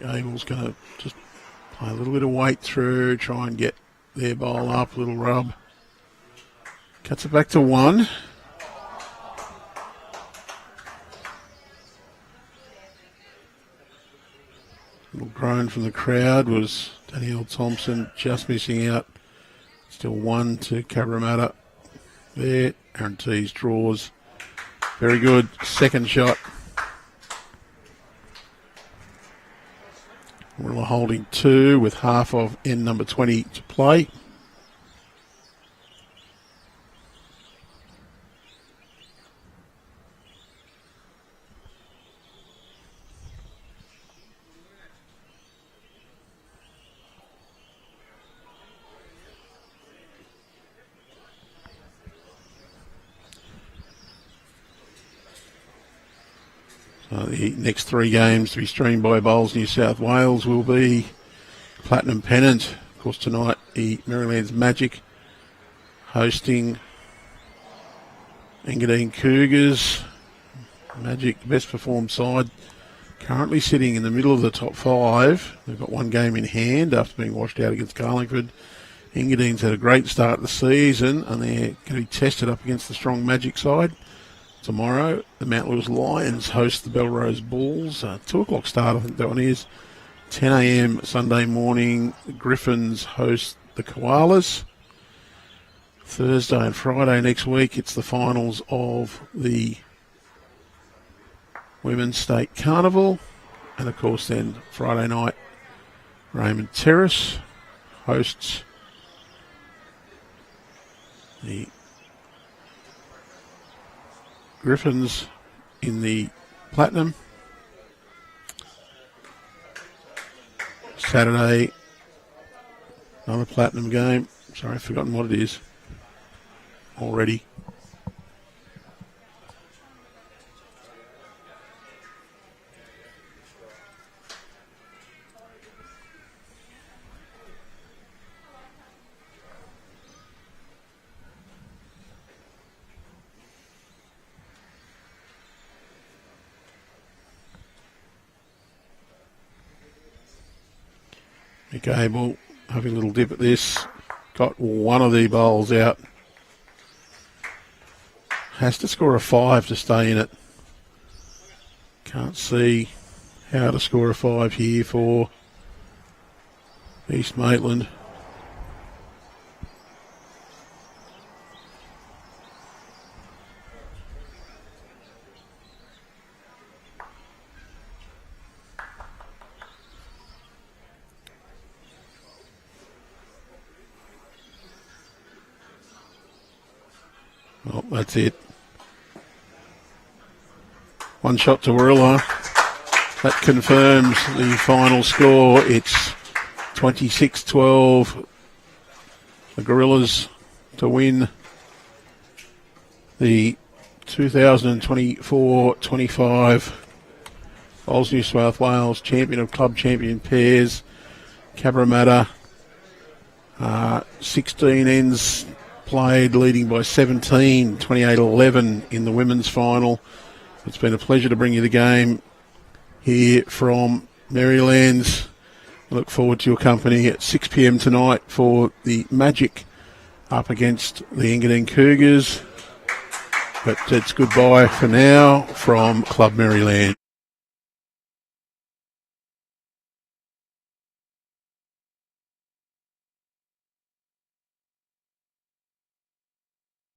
Abel's going to just play a little bit of weight through, try and get their bowl up, a little rub. Cuts it back to 1. Little groan from the crowd was Danielle Thompson just missing out. Still 1 to Cabramatta there. Aaron Teys draws. Very good. Second shot. Warilla holding 2 with half of end number 20 to play. The next 3 games to be streamed by Bowls New South Wales will be Platinum Pennant. Of course, tonight the Merrylands Magic hosting Engadine Cougars. Magic, the best performed side, currently sitting in the middle of the top 5. They've got 1 game in hand after being washed out against Carlingford. Engadine's had a great start to the season, and they're going to be tested up against the strong Magic side. Tomorrow, the Mount Lewis Lions host the Belrose Bulls. 2 o'clock start, I think that one is. 10 a.m. Sunday morning, the Griffins host the Koalas. Thursday and Friday next week, it's the finals of the Women's State Carnival. And of course then, Friday night, Raymond Terrace hosts the Griffins in the Platinum. Saturday, another Platinum game. Sorry, I've forgotten what it is already. Nick Abel having a little dip at this. Got 1 of the bowls out. Has to score a 5 to stay in it. Can't see how to score a 5 here for East Maitland. Well, that's it. 1 shot to Warilla. That confirms the final score. It's 26-12. The Gorillas to win the 2024-25 Bowls New South Wales Champion of Club Champion Pairs. Cabramatta, 16 ends played, leading by 17, 28-11 in the women's final. It's been a pleasure to bring you the game here from Merrylands. I look forward to your company at 6 p.m. tonight for the Magic up against the Engadine Cougars. But it's goodbye for now from Club Merrylands.